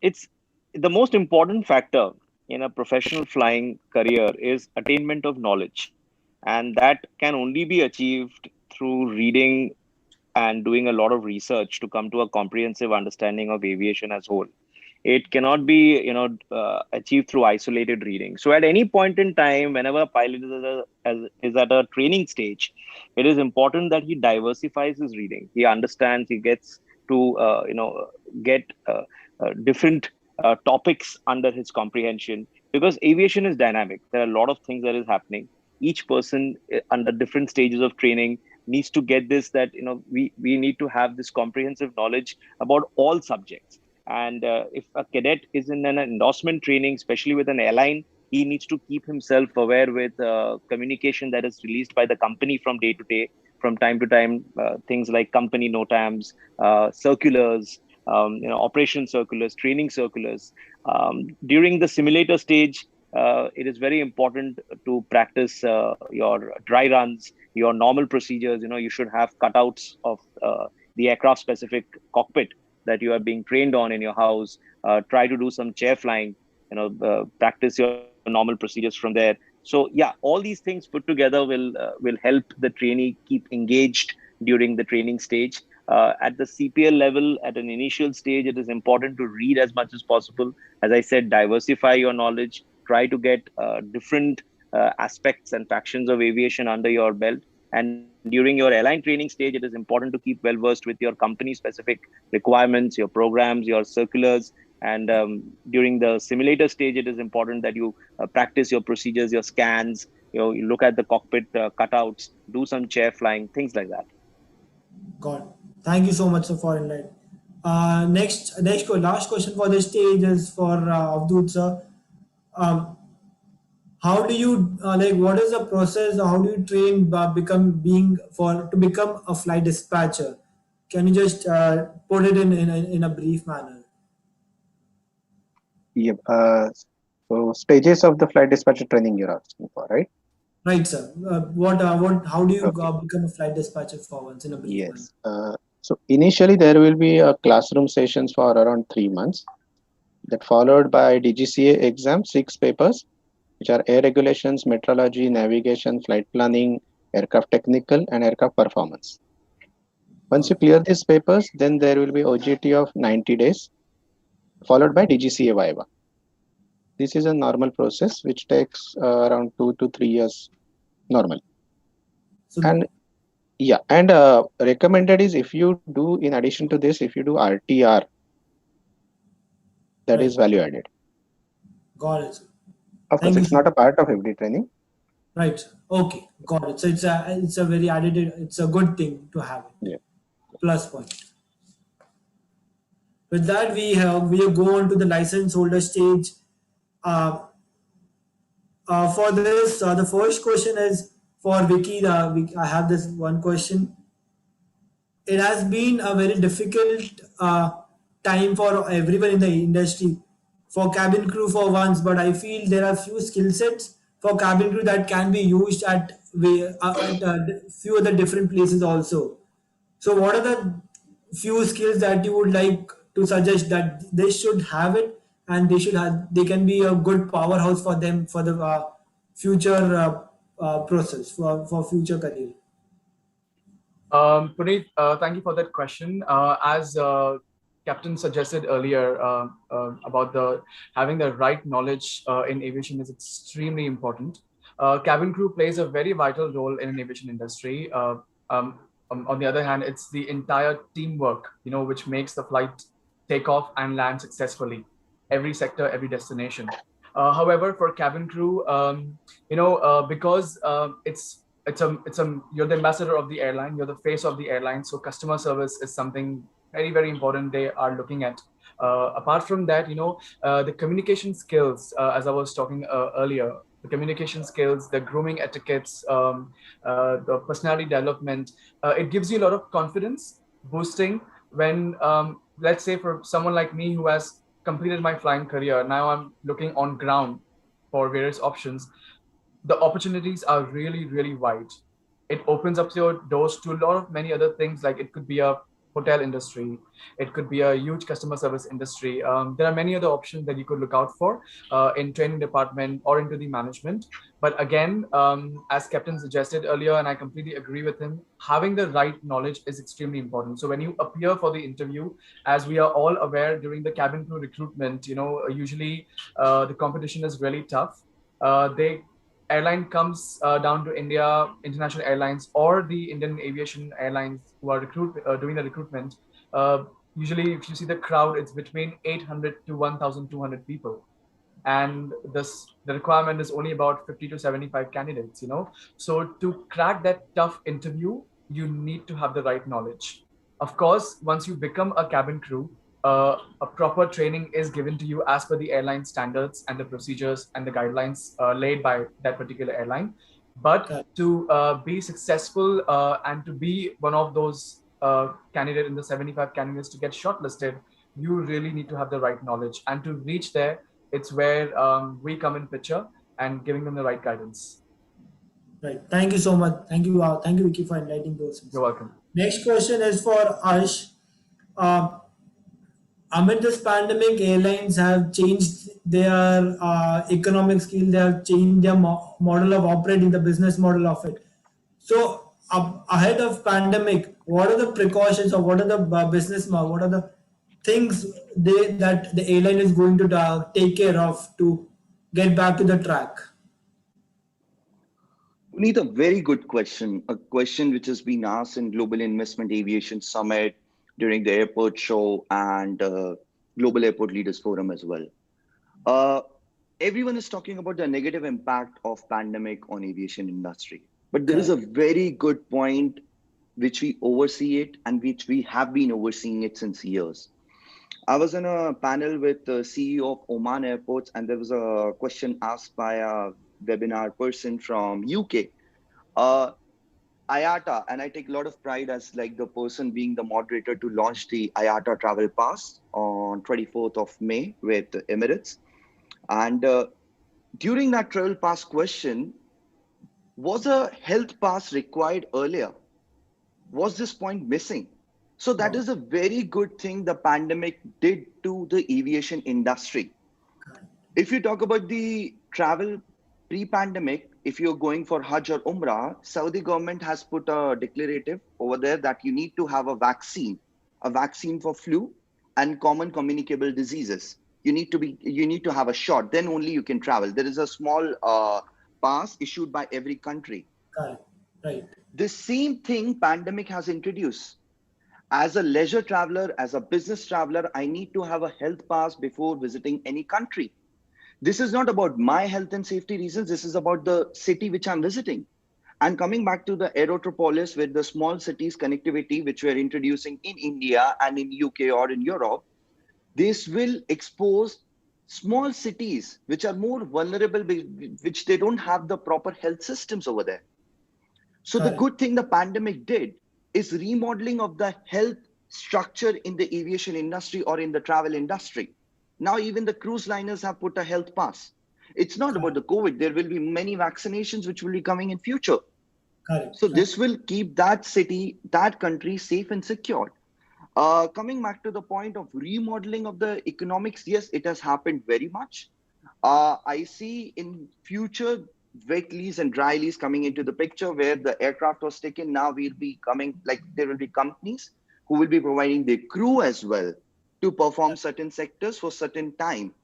It's the most important factor in a professional flying career is attainment of knowledge, and that can only be achieved through reading and doing a lot of research to come to a comprehensive understanding of aviation as whole. It cannot be achieved through isolated reading. So at any point in time, whenever a pilot is at a training stage, it is important that he diversifies his reading. He understands, he gets to get different topics under his comprehension, because aviation is dynamic. There are a lot of things that is happening. Each person under different stages of training needs to get this, that we need to have this comprehensive knowledge about all subjects. And if a cadet is in an endorsement training, especially with an airline, he needs to keep himself aware with communication that is released by the company from day to day, from time to time, things like company NOTAMs, circulars, operation circulars, training circulars. During the simulator stage, it is very important to practice your dry runs, your normal procedures. You should have cutouts of the aircraft specific cockpit that you are being trained on in your house. Try to do some chair flying, practice your normal procedures from there. So yeah, all these things put together will help the trainee keep engaged during the training stage. At the CPL level, at an initial stage, it is important to read as much as possible. As I said, diversify your knowledge, try to get different aspects and factions of aviation under your belt. And during your airline training stage, it is important to keep well versed with your company specific requirements, your programs, your circulars. And during the simulator stage, it is important that you practice your procedures, your scans, you look at the cockpit cutouts, do some chair flying, things like that. Got it. Thank you so much, sir, for enlightening. Last question for this stage is for Avdut, sir. How do you what is the process? How do you train to become a flight dispatcher? Can you just put it in a brief manner? Yep. So stages of the flight dispatcher training you're asking for, right? Right, sir. How do you Okay. become a flight dispatcher for once in a brief Yes. So initially there will be a classroom sessions for around 3 months, that followed by DGCA exam, 6 papers, which are air regulations, metrology, navigation, flight planning, aircraft technical, and aircraft performance. Once you clear these papers, then there will be OJT of 90 days, followed by DGCA Viva. This is a normal process which takes around 2 to 3 years normally. So, And yeah, and recommended is, if you do, in addition to this, if you do RTR, that Right. is value added. got it, sir. Of Thank course, you, it's sir. not a part of FD training. Right. Okay. Got it. So it's a very added. It's a good thing to have it. Yeah. Plus point. With that, we go on to the license holder stage. Uh, for this, the first question is for Vicky. I have this one question. It has been a very difficult time for everyone in the industry, for cabin crew for once, but I feel there are few skill sets for cabin crew that can be used at few other different places also. So what are the few skills that you would like to suggest that they should have it, and they can be a good powerhouse for them for the future process for future career? Puneet, thank you for that question. As Captain suggested earlier about the having the right knowledge in aviation is extremely important. Cabin crew plays a very vital role in an aviation industry. On the other hand, it's the entire teamwork, which makes the flight take off and land successfully. Every sector, every destination. However, for cabin crew, because you're the ambassador of the airline, you're the face of the airline, so customer service is something very, very important they are looking at. Apart from that, the communication skills, as I was talking earlier, the communication skills, the grooming etiquettes, the personality development, it gives you a lot of confidence boosting when, let's say for someone like me who has completed my flying career, now I'm looking on ground for various options. The opportunities are really, really wide. It opens up your doors to a lot of many other things, like it could be a hotel industry, it could be a huge customer service industry. There are many other options that you could look out for in training department or into the management. But again, as Captain suggested earlier, and I completely agree with him, having the right knowledge is extremely important. So when you appear for the interview, as we are all aware during the cabin crew recruitment, usually the competition is really tough. They airline comes down to India, international airlines, or the Indian aviation airlines who are doing the recruitment. Usually, if you see the crowd, it's between 800 to 1,200 people, and the requirement is only about 50 to 75 candidates. So to crack that tough interview, you need to have the right knowledge. Of course, once you become a cabin crew, a proper training is given to you as per the airline standards and the procedures and the guidelines laid by that particular airline. But to be successful and to be one of those candidate in the 75 candidates to get shortlisted, you really need to have the right knowledge. And to reach there, it's where we come in picture and giving them the right guidance. Right. Thank you so much. Thank you, Vicky, for enlightening those. You're welcome. Next question is for Ash. Amid this pandemic, airlines have changed their economic scale. They have changed their model of operating, the business model of it. So, ahead of pandemic, what are the precautions, or what are the what are the things that the airline is going to take care of to get back to the track? We need a very good question, a question which has been asked in Global Investment Aviation Summit, during the airport show, and Global Airport Leaders Forum as well. Everyone is talking about the negative impact of pandemic on aviation industry, but there is a very good point which we oversee it and which we have been overseeing it since years. I was in a panel with the CEO of Oman Airports, and there was a question asked by a webinar person from UK. IATA, and I take a lot of pride as like the person being the moderator to launch the IATA Travel Pass on 24th of May with Emirates. And during that Travel Pass question, was a health pass required earlier? Was this point missing? So that is a very good thing the pandemic did to the aviation industry. If you talk about the travel pre-pandemic, if you're going for Hajj or Umrah, Saudi government has put a declarative over there that you need to have a vaccine for flu and common communicable diseases. You need to have a shot, then only you can travel. There is a small pass issued by every country. Right. The same thing pandemic has introduced. As a leisure traveler, as a business traveler, I need to have a health pass before visiting any country. This is not about my health and safety reasons. This is about the city which I'm visiting. And coming back to the Aerotropolis with the small cities connectivity, which we're introducing in India and in UK or in Europe, this will expose small cities which are more vulnerable, which they don't have the proper health systems over there. So the good thing the pandemic did is remodeling of the health structure in the aviation industry or in the travel industry. Now, even the cruise liners have put a health pass. It's not about the COVID. There will be many vaccinations which will be coming in future. So this will keep that city, that country safe and secured. Coming back to the point of remodeling of the economics, yes, it has happened very much. I see in future, wet lease and dry lease coming into the picture, where the aircraft was taken. Now we'll be coming, like there will be companies who will be providing the crew as well to perform certain sectors for certain time.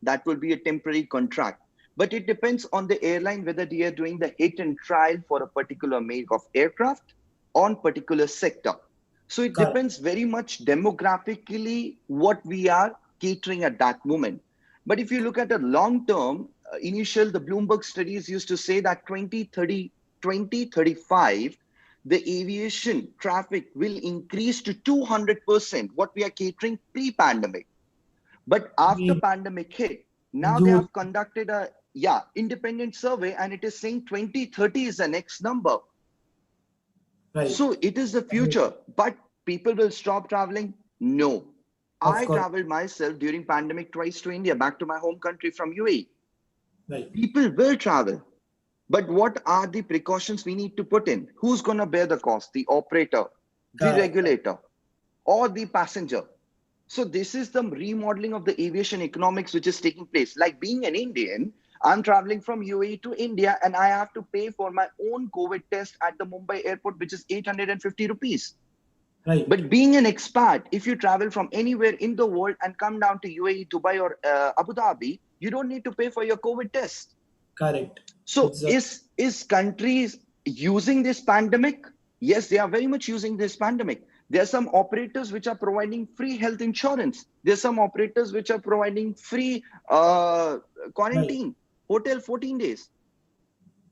That will be a temporary contract. But it depends on the airline whether they are doing the hit and trial for a particular make of aircraft on particular sector. So it Correct. depends very much demographically what we are catering at that moment. But if you look at the long term, the Bloomberg studies used to say that 2035, the aviation traffic will increase to 200%, what we are catering pre-pandemic. But after pandemic hit, now they have conducted a independent survey, and it is saying 2030 is the next number. Right. So it is the future, but people will stop traveling? No. I traveled myself during pandemic twice to India, back to my home country from UAE. Right. People will travel. But what are the precautions we need to put in? Who's going to bear the cost? The operator, the regulator, or the passenger? So this is the remodeling of the aviation economics which is taking place. Like being an Indian, I'm traveling from UAE to India, and I have to pay for my own COVID test at the Mumbai airport, which is 850 rupees. Right. But being an expat, if you travel from anywhere in the world and come down to UAE, Dubai, or Abu Dhabi, you don't need to pay for your COVID test. Correct. So is countries using this pandemic? Yes, they are very much using this pandemic. There are some operators which are providing free health insurance. There are some operators which are providing free quarantine, hotel 14 days.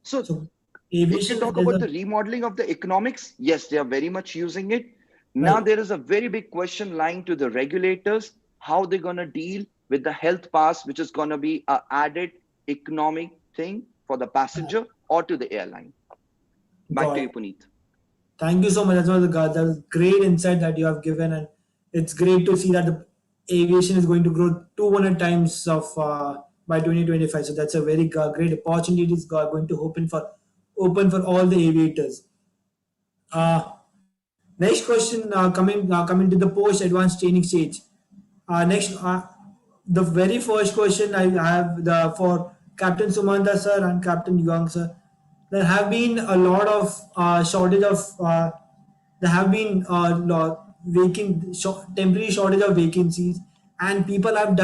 So if you talk about the remodeling of the economics, yes, they are very much using it. Now there is a very big question lying to the regulators, how they're going to deal with the health pass, which is going to be an added economic thing for the passenger or to the airline. Back to you, Puneet. Thank you so much. That was great insight that you have given, and it's great to see that the aviation is going to grow 200 times of by 2025. So that's a very great opportunity. It's going to open for all the aviators. Next question coming to the post advanced training stage. The very first question I have for Captain Sumanta sir and Captain Yuang sir. There have been a lot of shortage of there have been temporary shortage of vacancies, and people are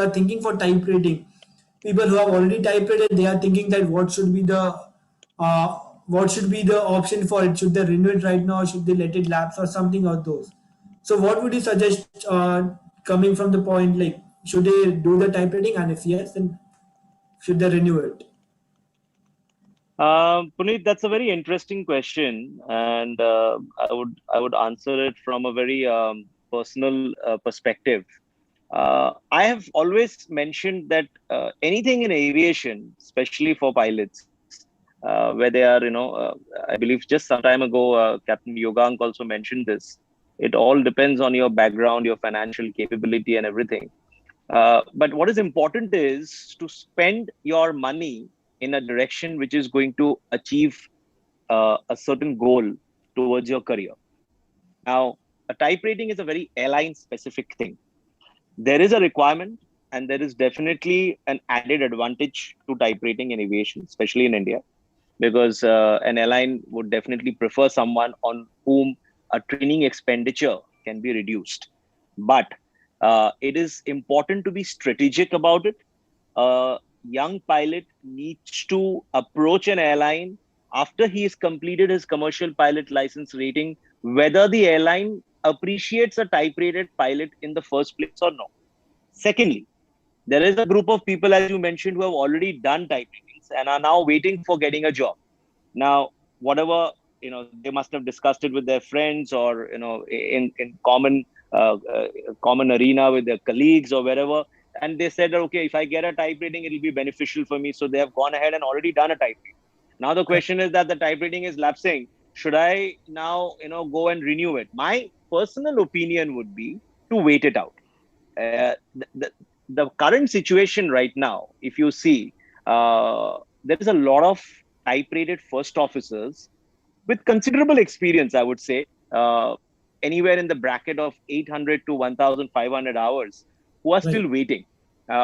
thinking for type rating. People who have already type rated, they are thinking that what should be the option for it? Should they renew it right now, or should they let it lapse, or something of those? So what would you suggest coming from the point, like, should they do the type rating, and if yes, then should they renew it? Puneet, that's a very interesting question, and I would answer it from a very personal perspective. I have always mentioned that anything in aviation, especially for pilots, where they are, I believe just some time ago, Captain Yogank also mentioned this. It all depends on your background, your financial capability, and everything. But what is important is to spend your money in a direction which is going to achieve a certain goal towards your career. Now, a type rating is a very airline specific thing. There is a requirement, and there is definitely an added advantage to type rating in aviation, especially in India, because an airline would definitely prefer someone on whom a training expenditure can be reduced. But it is important to be strategic about it. Young pilot needs to approach an airline after he has completed his commercial pilot license rating, whether the airline appreciates a type rated pilot in the first place or no. Secondly, there is a group of people, as you mentioned, who have already done type ratings and are now waiting for getting a job. Now, whatever, they must have discussed it with their friends, or, in common arena with their colleagues or wherever. And they said, okay, if I get a type rating, it'll be beneficial for me. So they have gone ahead and already done a type rating. Now the question is that the type rating is lapsing. Should I now, go and renew it? My personal opinion would be to wait it out. The current situation right now, if you see, there is a lot of type rated first officers with considerable experience, I would say, anywhere in the bracket of 800 to 1,500 hours, who are still waiting.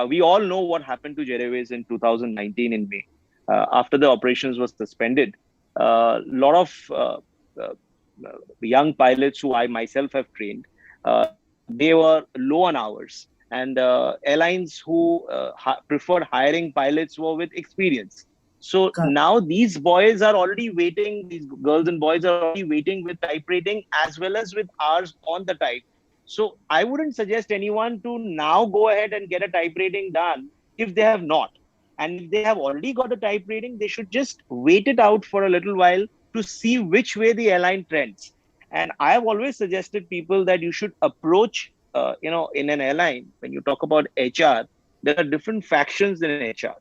We all know what happened to Jet Airways in 2019 in May. after the operations was suspended. A lot of uh, young pilots who I myself have trained, they were low on hours, and airlines who preferred hiring pilots were with experience. So Correct. now these boys are already waiting, these girls and boys are already waiting with type rating as well as with hours on the type. So I wouldn't suggest anyone to now go ahead and get a type rating done if they have not. And if they have already got a type rating, they should just wait it out for a little while to see which way the airline trends. And I have always suggested people that you should approach, in an airline, when you talk about HR, there are different factions in HR.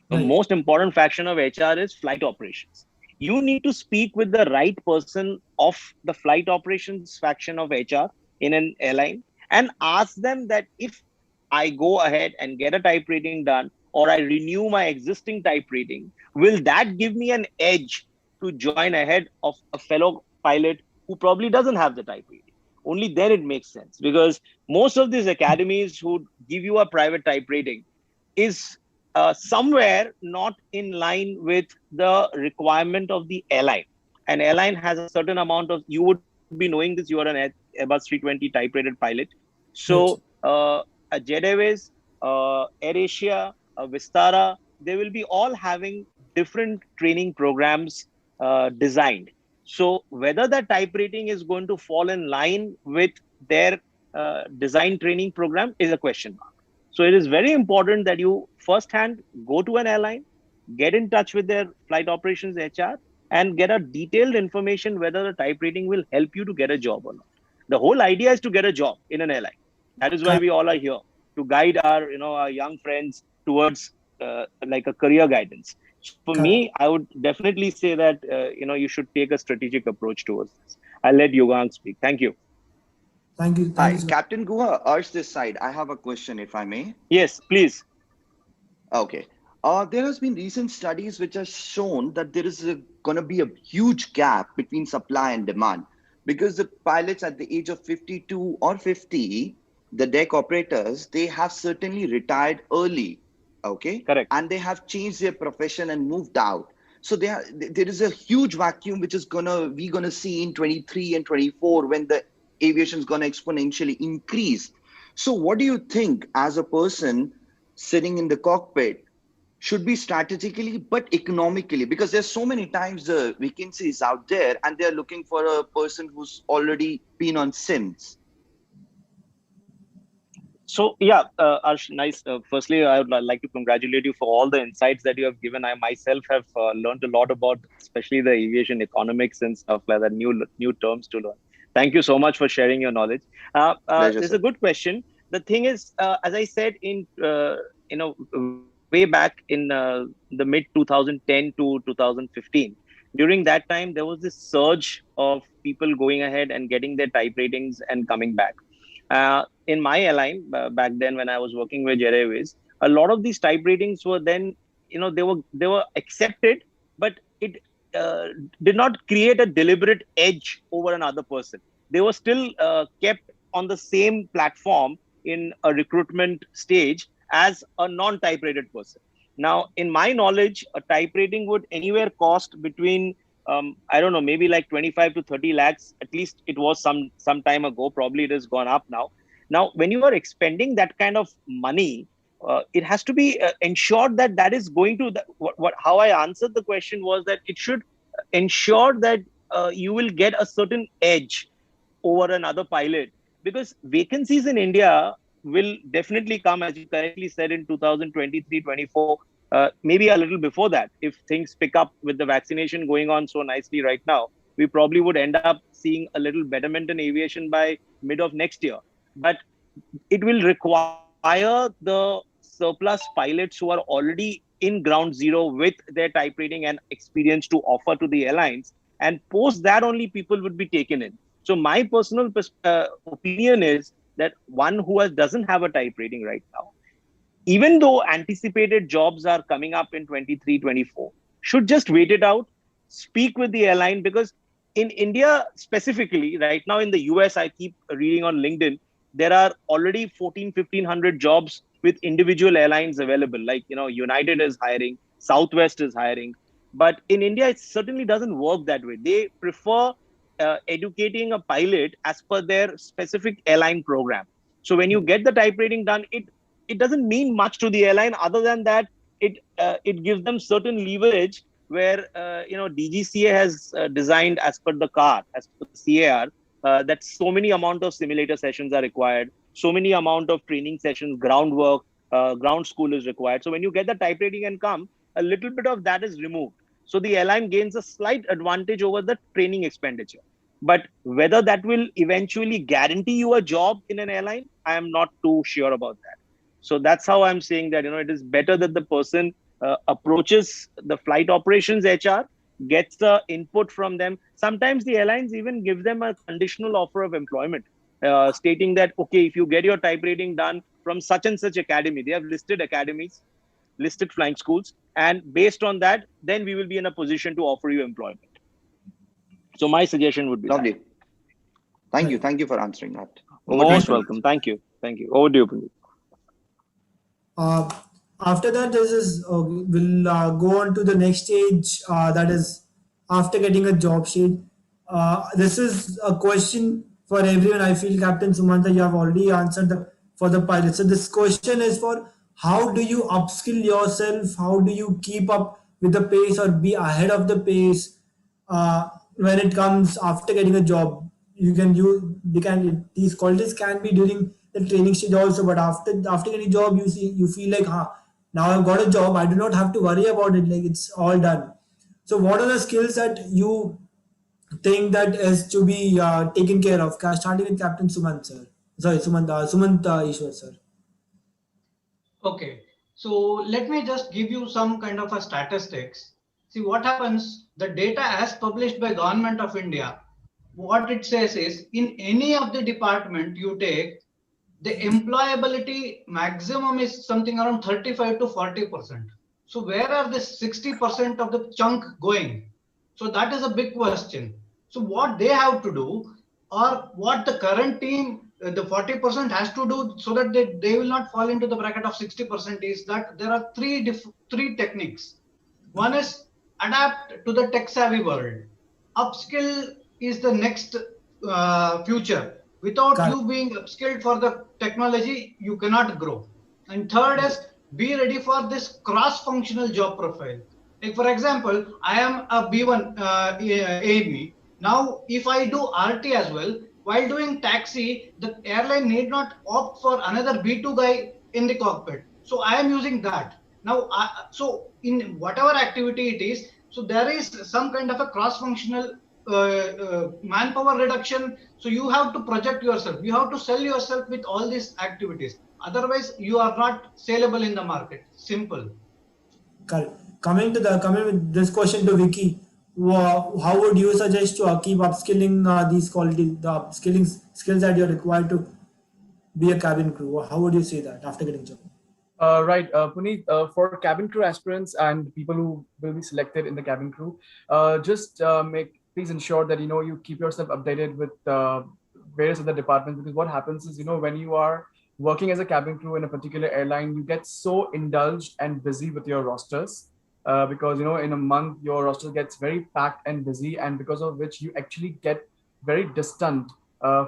The Right. most important faction of HR is flight operations. You need to speak with the right person of the flight operations faction of HR in an airline and ask them that if I go ahead and get a type rating done or I renew my existing type rating, will that give me an edge to join ahead of a fellow pilot who probably doesn't have the type rating? Only then it makes sense, because most of these academies who give you a private type rating is somewhere not in line with the requirement of the airline. An airline has a certain amount of, you would be knowing this, you are an Airbus 320 type rated pilot. Right. So a Jet Airways, AirAsia, Vistara, they will be all having different training programs designed. So whether that type rating is going to fall in line with their design training program is a question mark. So it is very important that you firsthand go to an airline, get in touch with their flight operations HR, and get a detailed information whether the type rating will help you to get a job or not. The whole idea is to get a job in an airline. That is why Correct. we all are here, to guide our young friends towards like a career guidance. For Correct. me, I would definitely say that you should take a strategic approach towards this. I'll let Yogang speak. Thank you. Thank you. Thank Hi, you so much. Captain Guha, Arsh this side. I have a question, if I may. Yes, please. Okay. There has been recent studies which have shown that there is going to be a huge gap between supply and demand, because the pilots at the age of 52 or 50, the deck operators, they have certainly retired early, okay? Correct. And they have changed their profession and moved out. So there is a huge vacuum which is we're gonna see in 23 and 24 when the aviation is gonna exponentially increase. So what do you think as a person sitting in the cockpit should be strategically but economically, because there's so many times the vacancies out there and they're looking for a person who's already been on sims? So yeah, Arsh, nice. Firstly, I would like to congratulate you for all the insights that you have given. I myself have learned a lot about, especially the aviation economics and stuff like that, new terms to learn. Thank you so much for sharing your knowledge. Pleasure, This is sir. a good question. The thing is, as I said in way back in the mid 2010 to 2015, during that time there was this surge of people going ahead and getting their type ratings and coming back. In my airline back then, when I was working with Jet Airways, a lot of these type ratings were then, they were accepted, but it uh, did not create a deliberate edge over another person. They were still kept on the same platform in a recruitment stage as a non-type rated person. Now, in my knowledge, a type rating would anywhere cost between I don't know, maybe like 25 to 30 lakhs. At least it was some time ago. Probably it has gone up now. Now, when you are expending that kind of money, it has to be ensured that that is going to how I answered the question was that it should ensure that you will get a certain edge over another pilot, because vacancies in India will definitely come, as you correctly said, in 2023, 24, maybe a little before that. If things pick up with the vaccination going on so nicely right now, we probably would end up seeing a little betterment in aviation by mid of next year. But it will require the surplus pilots who are already in ground zero with their type rating and experience to offer to the airlines. And post that, only people would be taken in. So my personal opinion is that one who doesn't have a type rating right now, even though anticipated jobs are coming up in 23, 24, should just wait it out, speak with the airline, because in India specifically, right now in the US, I keep reading on LinkedIn, there are already 1,500 jobs with individual airlines available. Like, United is hiring, Southwest is hiring. But in India, it certainly doesn't work that way. They prefer educating a pilot as per their specific airline program. So when you get the type rating done, it doesn't mean much to the airline other than that it gives them certain leverage where DGCA has designed as per the car, as per the CAR, that so many amount of simulator sessions are required, so many amount of training sessions, groundwork, ground school is required. So when you get the type rating and come, a little bit of that is removed. So the airline gains a slight advantage over the training expenditure. But whether that will eventually guarantee you a job in an airline, I am not too sure about that. So that's how I'm saying that it is better that the person approaches the flight operations HR, gets the input from them. Sometimes the airlines even give them a conditional offer of employment, stating that, okay, if you get your type rating done from such and such academy, they have listed academies, listed flying schools, and based on that, then we will be in a position to offer you employment. So my suggestion would be Lovely. that. Thank you for answering that. Most welcome. Thank you. Over to you, Puneet. After that, we'll go on to the next stage. That is after getting a job sheet. This is a question for everyone. I feel Captain Sumanta, you have already answered for the pilot. So this question is for how do you upskill yourself? How do you keep up with the pace or be ahead of the pace when it comes after getting a job? These qualities can be during the training stage also, but after getting a job, you feel like, now I've got a job, I do not have to worry about it, like it's all done. So what are the skills that you think that is to be taken care of? Starting with Captain Sumant sir. Sorry, Sumant Ishwar sir. Okay, so let me just give you some kind of a statistics. See what happens, the data as published by Government of India, what it says is in any of the department you take, the employability maximum is something around 35 to 40%. So where are the 60% of the chunk going? So that is a big question. So what they have to do, or what the current team, the 40% has to do so that they will not fall into the bracket of 60%, is that there are three techniques. One is adapt to the tech savvy world. Upskill is the next future. Without you being upskilled for the technology, you cannot grow. And third is be ready for this cross-functional job profile. Like for example, I am a B1 AME. Now, if I do RT as well, while doing taxi, the airline need not opt for another B2 guy in the cockpit. So I am using that. Now, so in whatever activity it is, so there is some kind of a cross-functional manpower reduction. So you have to project yourself. You have to sell yourself with all these activities. Otherwise, you are not saleable in the market. Simple. Correct. Coming with this question to Vicky, how would you suggest to keep upskilling these qualities, the skills that you're required to be a cabin crew? How would you say that after getting job? Right, Puneet, for cabin crew aspirants and people who will be selected in the cabin crew, please ensure that you keep yourself updated with various other departments, because what happens is when you are working as a cabin crew in a particular airline, you get so indulged and busy with your rosters because in a month your roster gets very packed and busy, and because of which you actually get very distant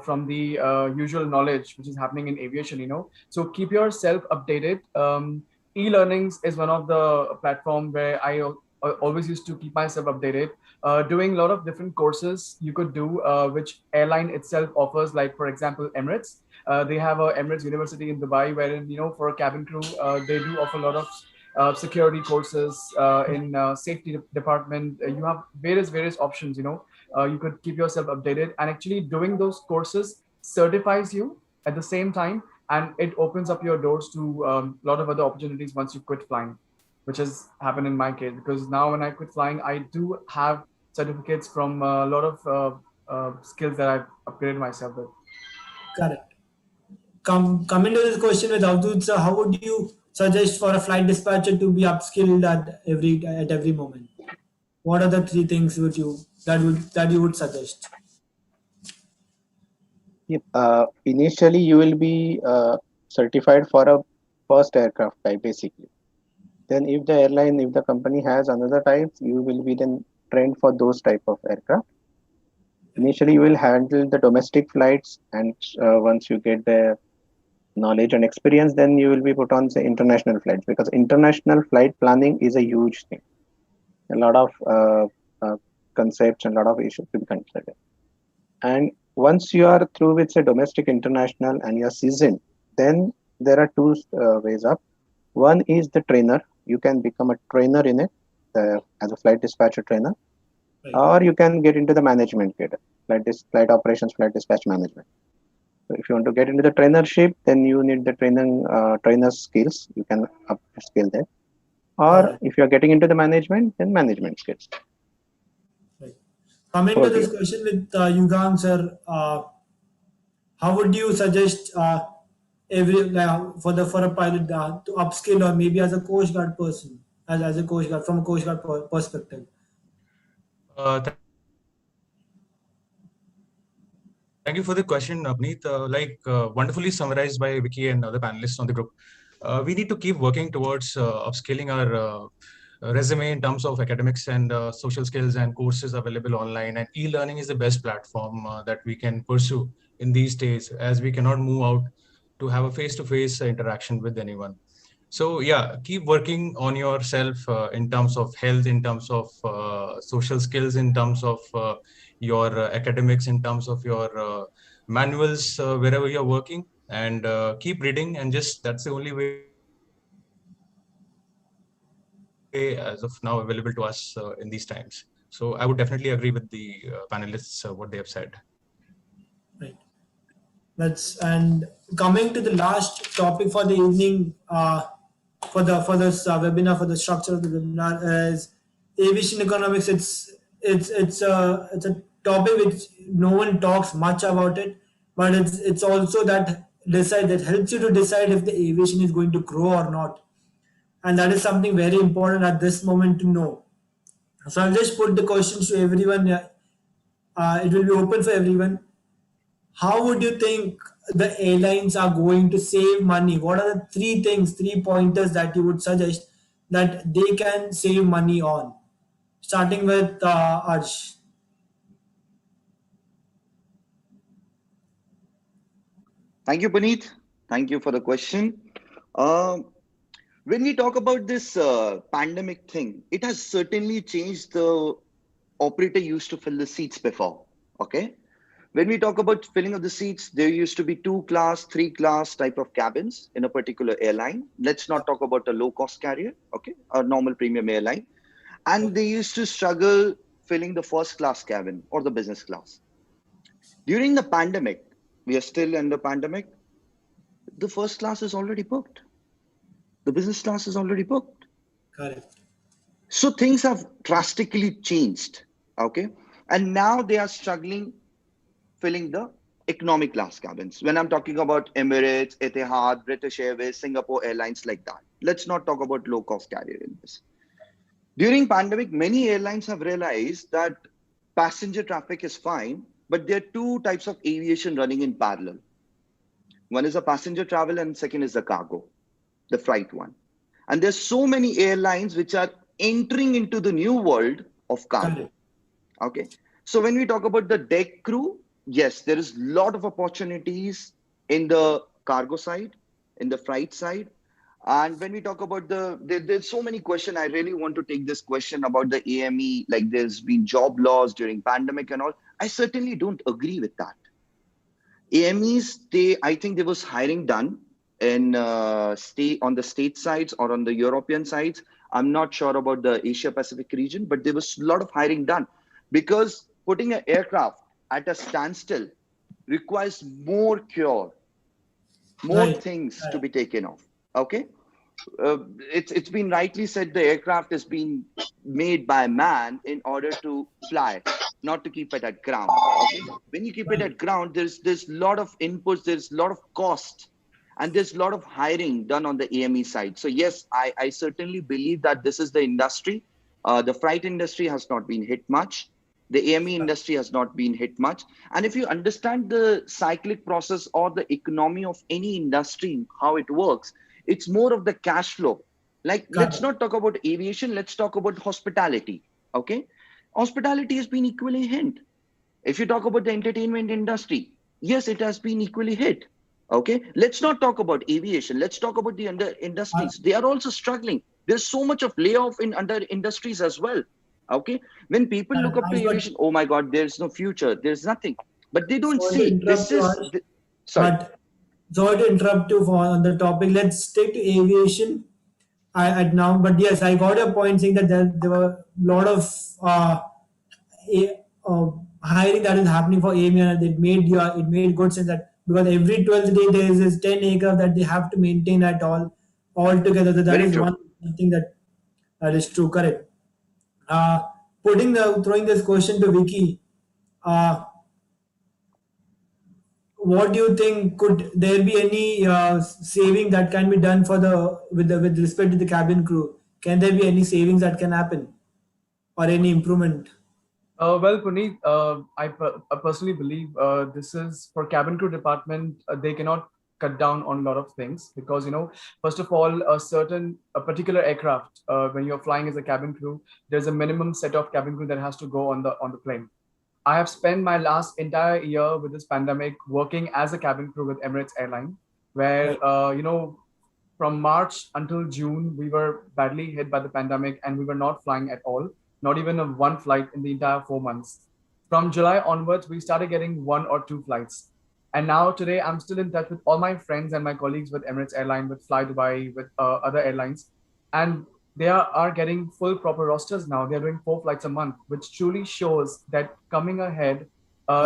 from the usual knowledge which is happening in aviation. So keep yourself updated. E-learnings is one of the platform where I always used to keep myself updated, doing a lot of different courses you could do, which airline itself offers. Like for example, Emirates, they have a Emirates University in Dubai, wherein for a cabin crew they do offer a lot of security courses in safety department. You have various options. You could keep yourself updated, and actually doing those courses certifies you at the same time, and it opens up your doors to a lot of other opportunities once you quit flying, which has happened in my case, because now when I quit flying, I do have certificates from a lot of skills that I've upgraded myself with. Correct. Coming to this question with Avdut sir, how would you suggest for a flight dispatcher to be upskilled at every moment? What are the three things that you would suggest? Initially, you will be certified for a first aircraft type, basically. Then if the company has another type, you will be then trained for those type of aircraft. Initially, you will handle the domestic flights, and once you get the knowledge and experience, then you will be put on say international flights, because international flight planning is a huge thing. A lot of concepts and a lot of issues to be considered. And once you are through with say domestic, international, and you're seasoned, then there are two ways up. One is the trainer. You can become a trainer in it as a flight dispatcher trainer, Right. or you can get into the management cadre, flight operations, flight dispatch management. So if you want to get into the trainership, then you need the trainer skills. You can upskill that. Or Got it. if you are getting into the management, then management skills. Right. Coming Over to to this you. question with Yugang sir, how would you suggest for a pilot to upskill, or maybe as a Coast Guard person, as a Coast Guard, from a Coast Guard perspective? Thank you for the question, Abneet. Wonderfully summarized by Vicky and other panelists on the group. We need to keep working towards upscaling our resume in terms of academics and social skills and courses available online. And e-learning is the best platform that we can pursue in these days, as we cannot move out to have a face-to-face interaction with anyone. So yeah, keep working on yourself in terms of health, in terms of social skills, in terms of your academics, in terms of your manuals, wherever you're working, and keep reading. And just that's the only way as of now available to us in these times. So I would definitely agree with the panelists, what they have said. Right. That's and coming to the last topic for the evening, for this webinar, for the structure of the webinar is aviation economics. It's a topic which no one talks much about it, but it's also that helps you to decide if the aviation is going to grow or not, and that is something very important at this moment to know. So I'll just put the questions to everyone. It will be open for everyone. How would you think the airlines are going to save money? What are the three pointers that you would suggest that they can save money on? Starting with Arsh. Thank you, Puneet. Thank you for the question. Um, when we talk about this pandemic thing, it has certainly changed the operator used to fill the seats before. Okay. When we talk about filling of the seats, there used to be 2-class, 3-class type of cabins in a particular airline. Let's not talk about a low-cost carrier, okay, a normal premium airline. And they used to struggle filling the first-class cabin or the business class. During the pandemic, we are still in the pandemic, the first class is already booked. The business class is already booked. Correct. So things have drastically changed, okay? And now they are struggling filling the economic class cabins. When I'm talking about Emirates, Etihad, British Airways, Singapore Airlines, like that. Let's not talk about low-cost carrier in this. During pandemic, many airlines have realized that passenger traffic is fine, but there are two types of aviation running in parallel. One is a passenger travel and second is the cargo, the flight one. And there's so many airlines which are entering into the new world of cargo. Correct. Okay. So when we talk about the deck crew, yes, there is a lot of opportunities in the cargo side, in the freight side. And when we talk about there's so many questions. I really want to take this question about the AME, like there's been job loss during pandemic and all. I certainly don't agree with that. AMEs, I think there was hiring done in on the state sides or on the European sides. I'm not sure about the Asia Pacific region, but there was a lot of hiring done because putting an aircraft at a standstill requires more cure, more Right. things to be taken off. Okay. It's been rightly said the aircraft is being made by man in order to fly, not to keep it at ground. Okay, when you keep it at ground, there's a lot of inputs, there's a lot of cost, and there's a lot of hiring done on the AME side. So yes, I certainly believe that this is the industry. The freight industry has not been hit much. The AME industry has not been hit much. And if you understand the cyclic process or the economy of any industry, how it works, it's more of the cash flow. Like, let's not talk about aviation, let's talk about hospitality. Okay, hospitality has been equally hit. If you talk about the entertainment industry, yes, it has been equally hit. Okay, let's not talk about aviation, let's talk about the under industries. They are also struggling. There's so much of layoff in under industries as well. Okay, when people look up to aviation, oh my god, there's no future, there's nothing, but they don't Sorry to see this interrupt you, is Harsh, sorry. but sorry to interrupt you on the topic. Let's stick to aviation at now. But yes, I got a point saying that there were a lot of a, uh, hiring that is happening for aviation, and it made good sense that because every 12th day there is this 10 aircraft that they have to maintain at all together. So that Very is true. one thing that is true. Correct. Uh, throwing this question to Vicky. Uh, what do you think? Could there be any saving that can be done for with respect to the cabin crew? Can there be any savings that can happen or any improvement? Well, Puneet, I personally believe this is for cabin crew department. They cannot cut down on a lot of things because, first of all, a particular aircraft, when you're flying as a cabin crew, there's a minimum set of cabin crew that has to go on the plane. I have spent my last entire year with this pandemic working as a cabin crew with Emirates Airline, where, from March until June, we were badly hit by the pandemic and we were not flying at all, not even a one flight in the entire 4 months. From July onwards, we started getting 1 or 2 flights. And now today, I'm still in touch with all my friends and my colleagues with Emirates Airline, with Fly Dubai, with other airlines. And they are getting full proper rosters now. They're doing 4 flights a month, which truly shows that coming ahead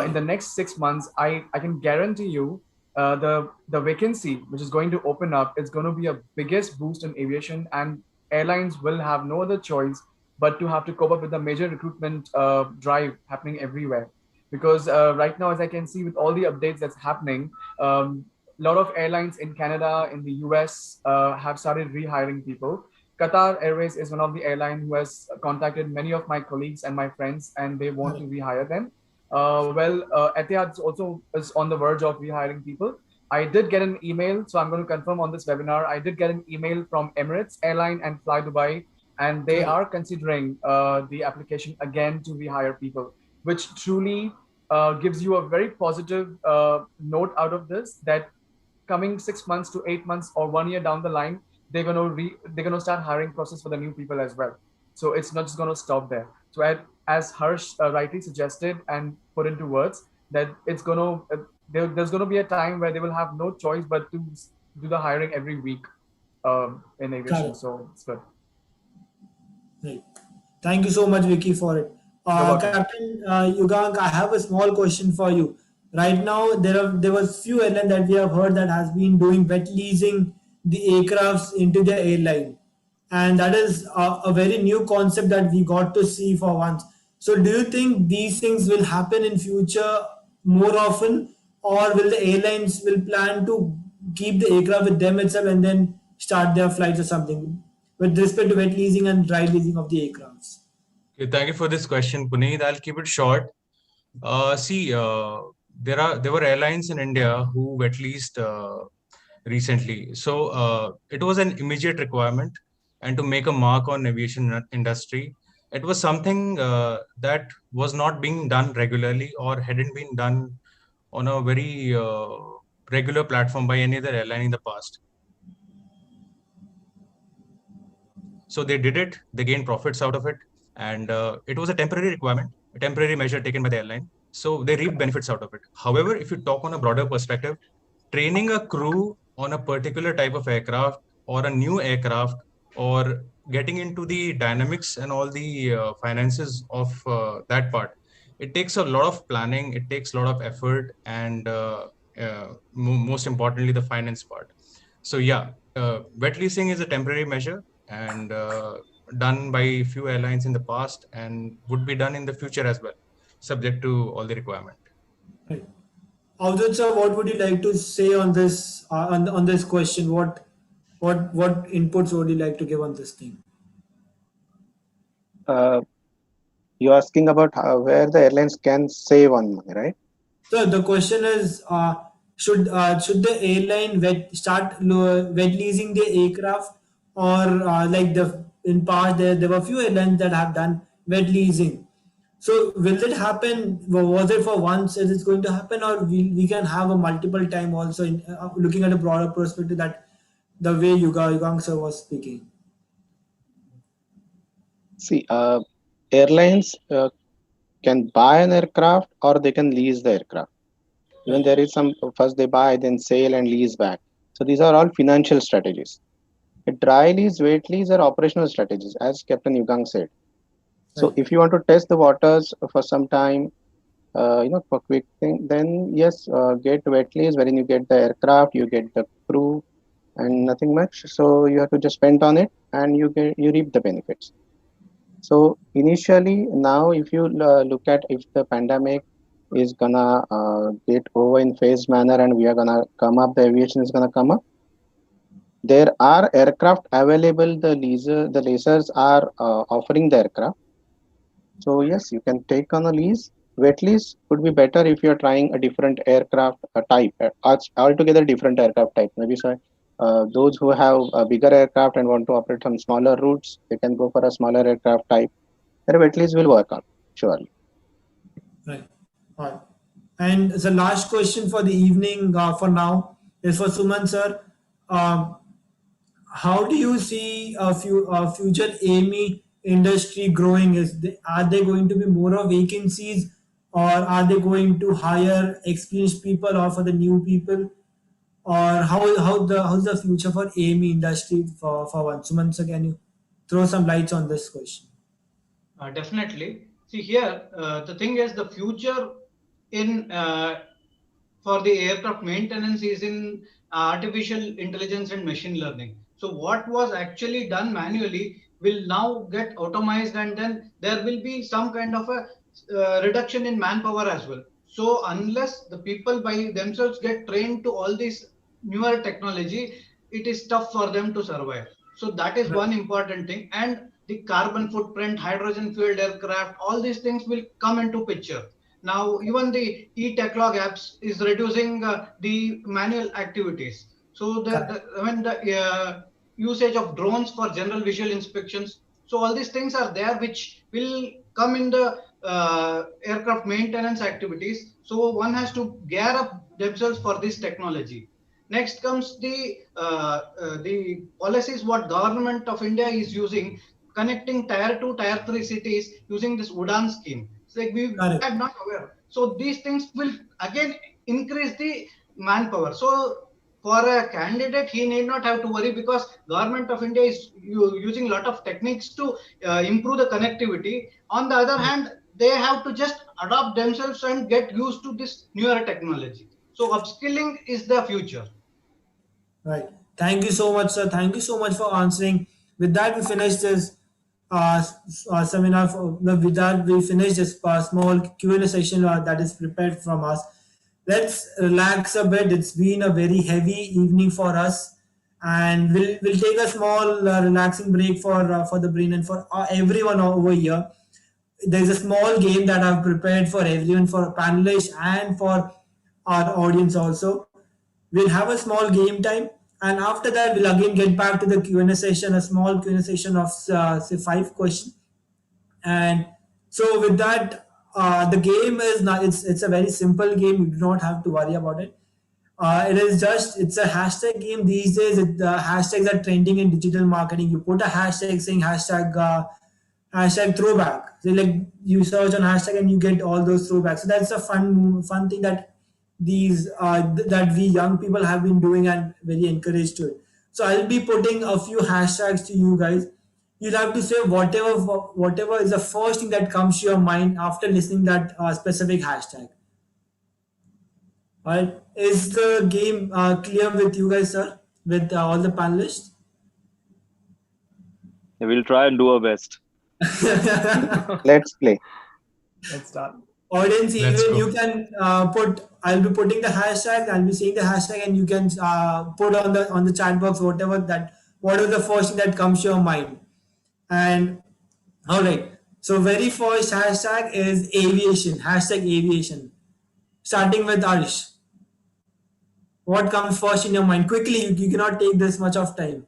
in the next 6 months, I can guarantee you the vacancy which is going to open up is going to be a biggest boost in aviation, and airlines will have no other choice but to have to cope up with the major recruitment drive happening everywhere. Because right now, as I can see with all the updates that's happening, a lot of airlines in Canada, in the US have started rehiring people. Qatar Airways is one of the airlines who has contacted many of my colleagues and my friends, and they want to rehire them. Etihad also is on the verge of rehiring people. I did get an email, so I'm going to confirm on this webinar. I did get an email from Emirates Airline and Fly Dubai, and they are considering the application again to rehire people, which truly gives you a very positive note out of this, that coming 6 months to 8 months or 1 year down the line, they're gonna start hiring process for the new people as well. So it's not just gonna stop there. So as Harsh rightly suggested and put into words, that it's gonna there's gonna be a time where they will have no choice but to do the hiring every week in aviation. So it's good. Right. Thank you so much, Vicky, for it. Captain Yugang, I have a small question for you. Right now, there was few airlines that we have heard that has been doing wet leasing the aircrafts into the airline, and that is a very new concept that we got to see for once. So, do you think these things will happen in future more often, or will the airlines will plan to keep the aircraft with them itself and then start their flights or something with respect to wet leasing and dry leasing of the aircrafts? Okay, thank you for this question, Puneet. I'll keep it short. There were airlines in India who wet leased recently. So it was an immediate requirement, and to make a mark on aviation industry, it was something that was not being done regularly or hadn't been done on a very regular platform by any other airline in the past. So they did it, they gained profits out of it, and it was a temporary requirement, a temporary measure taken by the airline. So they reaped benefits out of it. However, if you talk on a broader perspective, training a crew on a particular type of aircraft or a new aircraft, or getting into the dynamics and all the finances of that part, it takes a lot of planning, it takes a lot of effort, and most importantly, the finance part. So yeah, wet leasing is a temporary measure, and done by few airlines in the past and would be done in the future as well, subject to all the requirement. Right. Avdut sir, what would you like to say on this on this question? What inputs would you like to give on this thing? You're asking about where the airlines can save on money, right? So the question is, should the airline start wet leasing the aircraft, or like in past there were few airlines that have done wet leasing. So will it happen? Was it for once? Is it going to happen, or we can have a multiple time also in looking at a broader perspective that the way Yugang sir was speaking. See, airlines can buy an aircraft or they can lease the aircraft. Even there is some, first they buy, then sell and lease back. So these are all financial strategies. A dry lease, wet lease are operational strategies, as Captain Yugang said. So Right. if you want to test the waters for some time, for quick thing, then yes, get wet lease, wherein you get the aircraft, you get the crew, and nothing much. So you have to just spend on it, and you reap the benefits. So initially, now if you look at if the pandemic is gonna get over in phased manner and we are gonna come up, the aviation is gonna come up. There are aircraft available. The leasers are offering the aircraft. So yes, you can take on a lease. Wet lease could be better if you are trying a different aircraft type, altogether different aircraft type. Maybe so. Those who have a bigger aircraft and want to operate on smaller routes, they can go for a smaller aircraft type. Their wet lease will work out surely. Right. All right. And the last question for the evening for now is for Suman sir. Um, how do you see future AME industry growing? Are there going to be more of vacancies, or are they going to hire experienced people or for the new people? Or how's the future for AME industry for one? Suman sir, can you throw some lights on this question? Definitely. See here, the thing is the future in for the aircraft maintenance is in artificial intelligence and machine learning. So what was actually done manually will now get automized, and then there will be some kind of a reduction in manpower as well. So unless the people by themselves get trained to all this newer technology, it is tough for them to survive. So that is one important thing. And the carbon footprint, hydrogen fueled aircraft, all these things will come into picture. Now, even the e-techlog apps is reducing the manual activities. So the usage of drones for general visual inspections. So all these things are there, which will come in the aircraft maintenance activities. So one has to gear up themselves for this technology. Next comes the policies what government of India is using, connecting tier 2, tier 3 cities using this UDAN scheme. It's like we Correct. are not aware. So these things will again increase the manpower. So for a candidate, he need not have to worry, because government of India is using a lot of techniques to improve the connectivity. On the other hand, they have to just adopt themselves and get used to this newer technology. So upskilling is the future. Right. Thank you so much, sir. Thank you so much for answering. With that, we finish this seminar. With that, we finish this small Q&A session that is prepared from us. Let's relax a bit. It's been a very heavy evening for us, and we'll take a small relaxing break for the brain and for everyone over here. There's a small game that I've prepared for everyone, for panelists and for our audience also. We'll have a small game time, and after that, we'll again get back to the Q&A session, a small Q&A session of say 5 questions. And so with that, the game is not. It's a very simple game. You do not have to worry about it. It's a hashtag game these days. The hashtags are trending in digital marketing. You put a hashtag saying hashtag throwback. So like you search on hashtag and you get all those throwbacks. So that's a fun thing that that we young people have been doing and very encouraged to it. So I'll be putting a few hashtags to you guys. You'll have to say whatever is the first thing that comes to your mind after listening that specific hashtag. All right. Is the game clear with you guys, sir? With all the panelists? We'll try and do our best. Let's play. Let's start. Audience, Let's even go. you can I'll be putting the hashtag, I'll be saying the hashtag, and you can put on the chat box what is the first thing that comes to your mind. And all right, so very first hashtag is aviation, hashtag aviation, starting with Arish. What comes first in your mind? Quickly, you cannot take this much of time.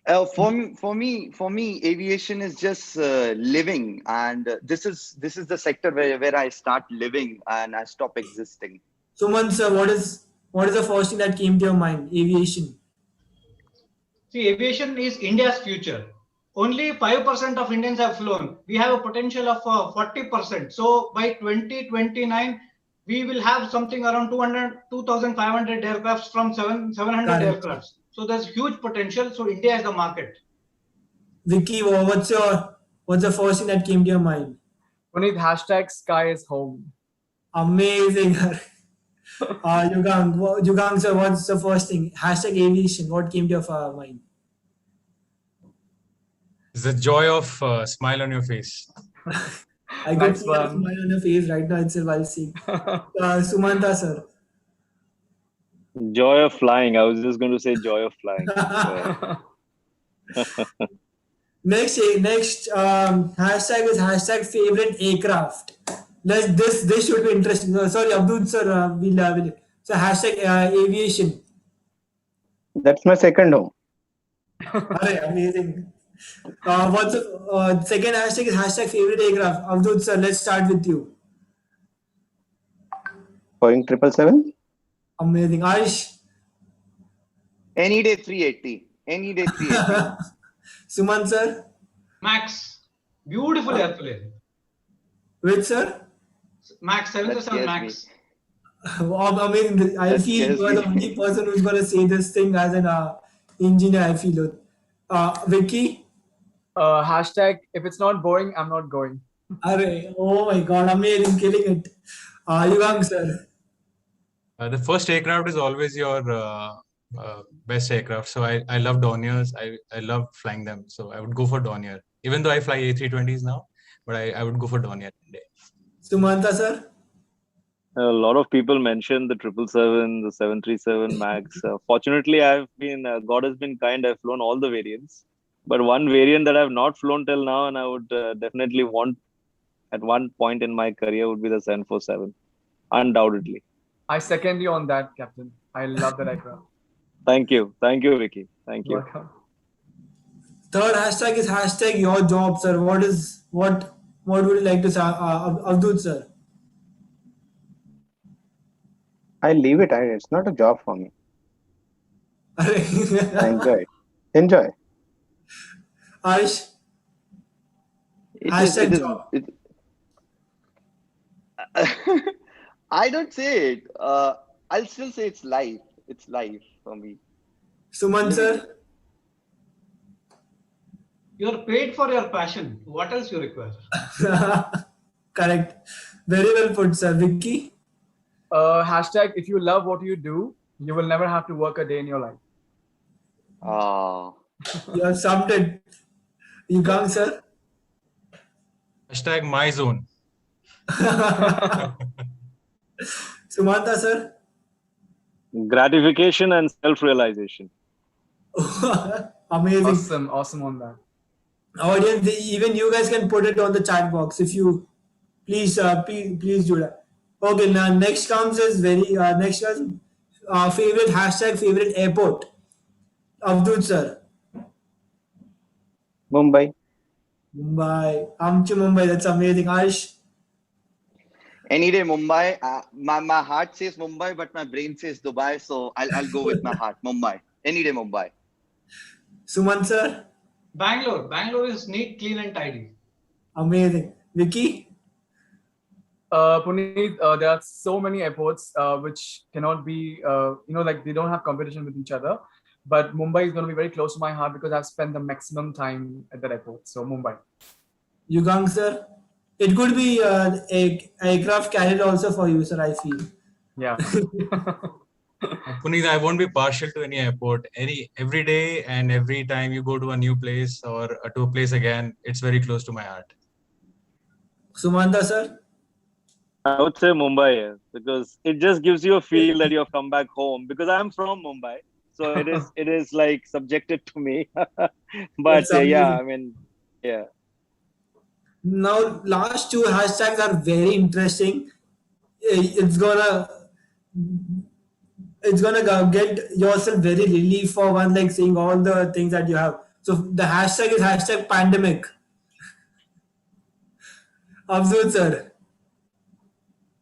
For me, aviation is just living, and this is the sector where I start living and I stop existing. Suman sir, what is the first thing that came to your mind? Aviation. See, aviation is India's future. Only 5% of Indians have flown. We have a potential of 40%. So by 2029, we will have something around 2,500 aircrafts from 700 Correct. aircrafts. So there's huge potential. So India is the market. Vicky, what's the first thing that came to your mind? Puneet, hashtag sky is home. Amazing. Yugang sir, what's the first thing? Hashtag aviation. What came to your mind? It's the joy of smile on your face. I could Nice see a one. smile on your face right now itself while seeing. Sumanta sir. Joy of flying. I was just going to say joy of flying. Next hashtag is hashtag favorite aircraft. This should be interesting. Sorry, Abdul sir, will so hashtag aviation. That's my second home. Alright, amazing. What's the second hashtag is hashtag favorite aircraft. Abdul sir, let's start with you. Boeing 777. Amazing. Aish, Any day 380. Any day 380. Suman sir, Max, beautiful airplane. which sir? Max, That 737 scares Max. Amazing. I That feel scares you are the me. only person who's gonna say this thing as an engineer. I feel. Vicky, Hashtag if it's not boring, I'm not going. Array, oh my god, amazing, killing it. Yugang sir. The first aircraft is always your best aircraft. So I love Dorniers. I love flying them. So I would go for Dornier. Even though I fly A320s now, but I would go for Dornier today. Sumanta sir. A lot of people mentioned the 777, the 737 Max. Fortunately, God has been kind. I've flown all the variants, but one variant that I've not flown till now, and I would definitely want at one point in my career would be the 747, undoubtedly. I second you on that, Captain. I love that aircraft. Thank you, Vicky. Thank you. Welcome. Third hashtag is hashtag your job, sir. What would you like to say, Abdul sir? I leave it. It's not a job for me. I enjoy it. Enjoy. Aish, hashtag job. I don't say it. I'll still say it's life. It's life for me. Suman sir. You're paid for your passion. What else you require? Correct. Very well put, sir. Vicky. Hashtag if you love what you do, you will never have to work a day in your life. You have summed it. Yugang sir. Hashtag my zone. Sumanta sir. Gratification and self-realization. Amazing. Awesome on that. Audience, even you guys can put it on the chat box if you please do that. Okay, now next comes is next comes favorite hashtag favorite airport. Abdul sir. Mumbai. Amchi Mumbai. That's amazing. Aish. Any day Mumbai. My heart says Mumbai, but my brain says Dubai. So I'll go with my heart. Mumbai. Any day Mumbai. Suman sir. Bangalore. Bangalore is neat, clean, and tidy. Amazing. Vicky. Puneet, there are so many airports which cannot be, like they don't have competition with each other. But Mumbai is going to be very close to my heart because I've spent the maximum time at that airport. So Mumbai. Yugang sir. It could be a aircraft carrier also for you, sir. I feel. Yeah. Puneet, I won't be partial to any airport. Every day and every time you go to a new place or to a place again, it's very close to my heart. Sumanta sir. I would say Mumbai, because it just gives you a feel that you have come back home. Because I'm from Mumbai, so it is like subjected to me. But yeah. Now, last two hashtags are very interesting. It's gonna get yourself very relief for one, like seeing all the things that you have So the hashtag is hashtag pandemic. Abdul sir.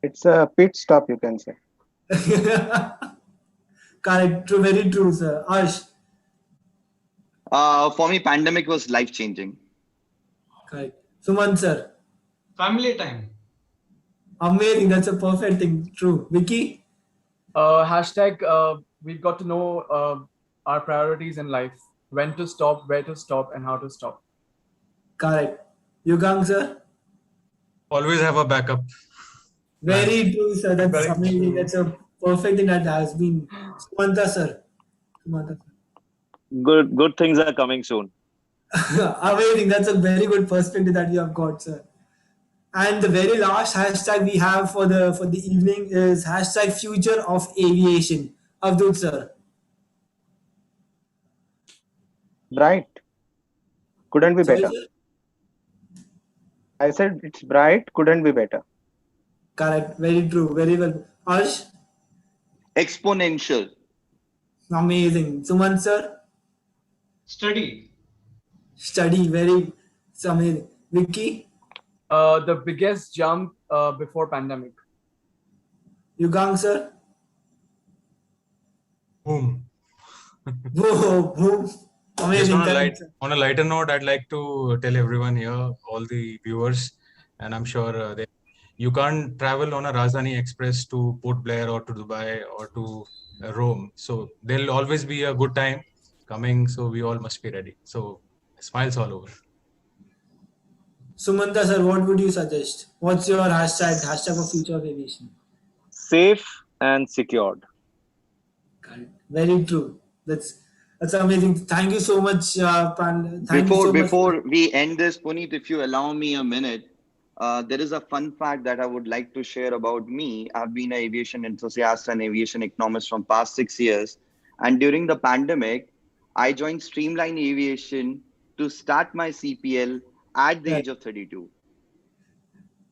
It's a pit stop, you can say. Correct. True. Very true, sir. Ash. For me, pandemic was life changing. Correct. Suman sir. Family time. Amazing. That's a perfect thing. True. Vicky. Hashtag we got to know our priorities in life, when to stop, where to stop, and how to stop. Correct. Yugang sir. Always have a backup. Very true, sir. That's Very amazing. true. That's a perfect thing that has been. Sumanta sir. Sumanta Good things are coming soon. sir. Amazing. That's a very good perspective that you have got, sir. And the very last hashtag we have for the evening is hashtag future of aviation. Abdul sir. Bright. Couldn't be Sorry, better. sir? I said it's bright, couldn't be better. Correct. Very true. Very well. Arsh. Exponential. Amazing. Suman sir. Study. Study. Very. It's amazing. Vicky. The biggest jump before pandemic. Yugang sir. Boom. Whoa, boom. Just Amazing. on a Correct, sir. on a lighter note, I'd like to tell everyone here, all the viewers, and I'm sure you can't travel on a Rajdhani Express to Port Blair or to Dubai or to Rome. So there'll always be a good time coming. So we all must be ready. So smiles all over. Sumanta sir, what would you suggest? What's your hashtag for future of aviation? Safe and secured. Correct. Very true. That's amazing. Thank you so much, thank you so much. Before we end this, Puneet, if you allow me a minute, there is a fun fact that I would like to share about me. I've been an aviation enthusiast and aviation economist from past 6 years. And during the pandemic, I joined Streamline Aviation to start my CPL at the Right. age of 32.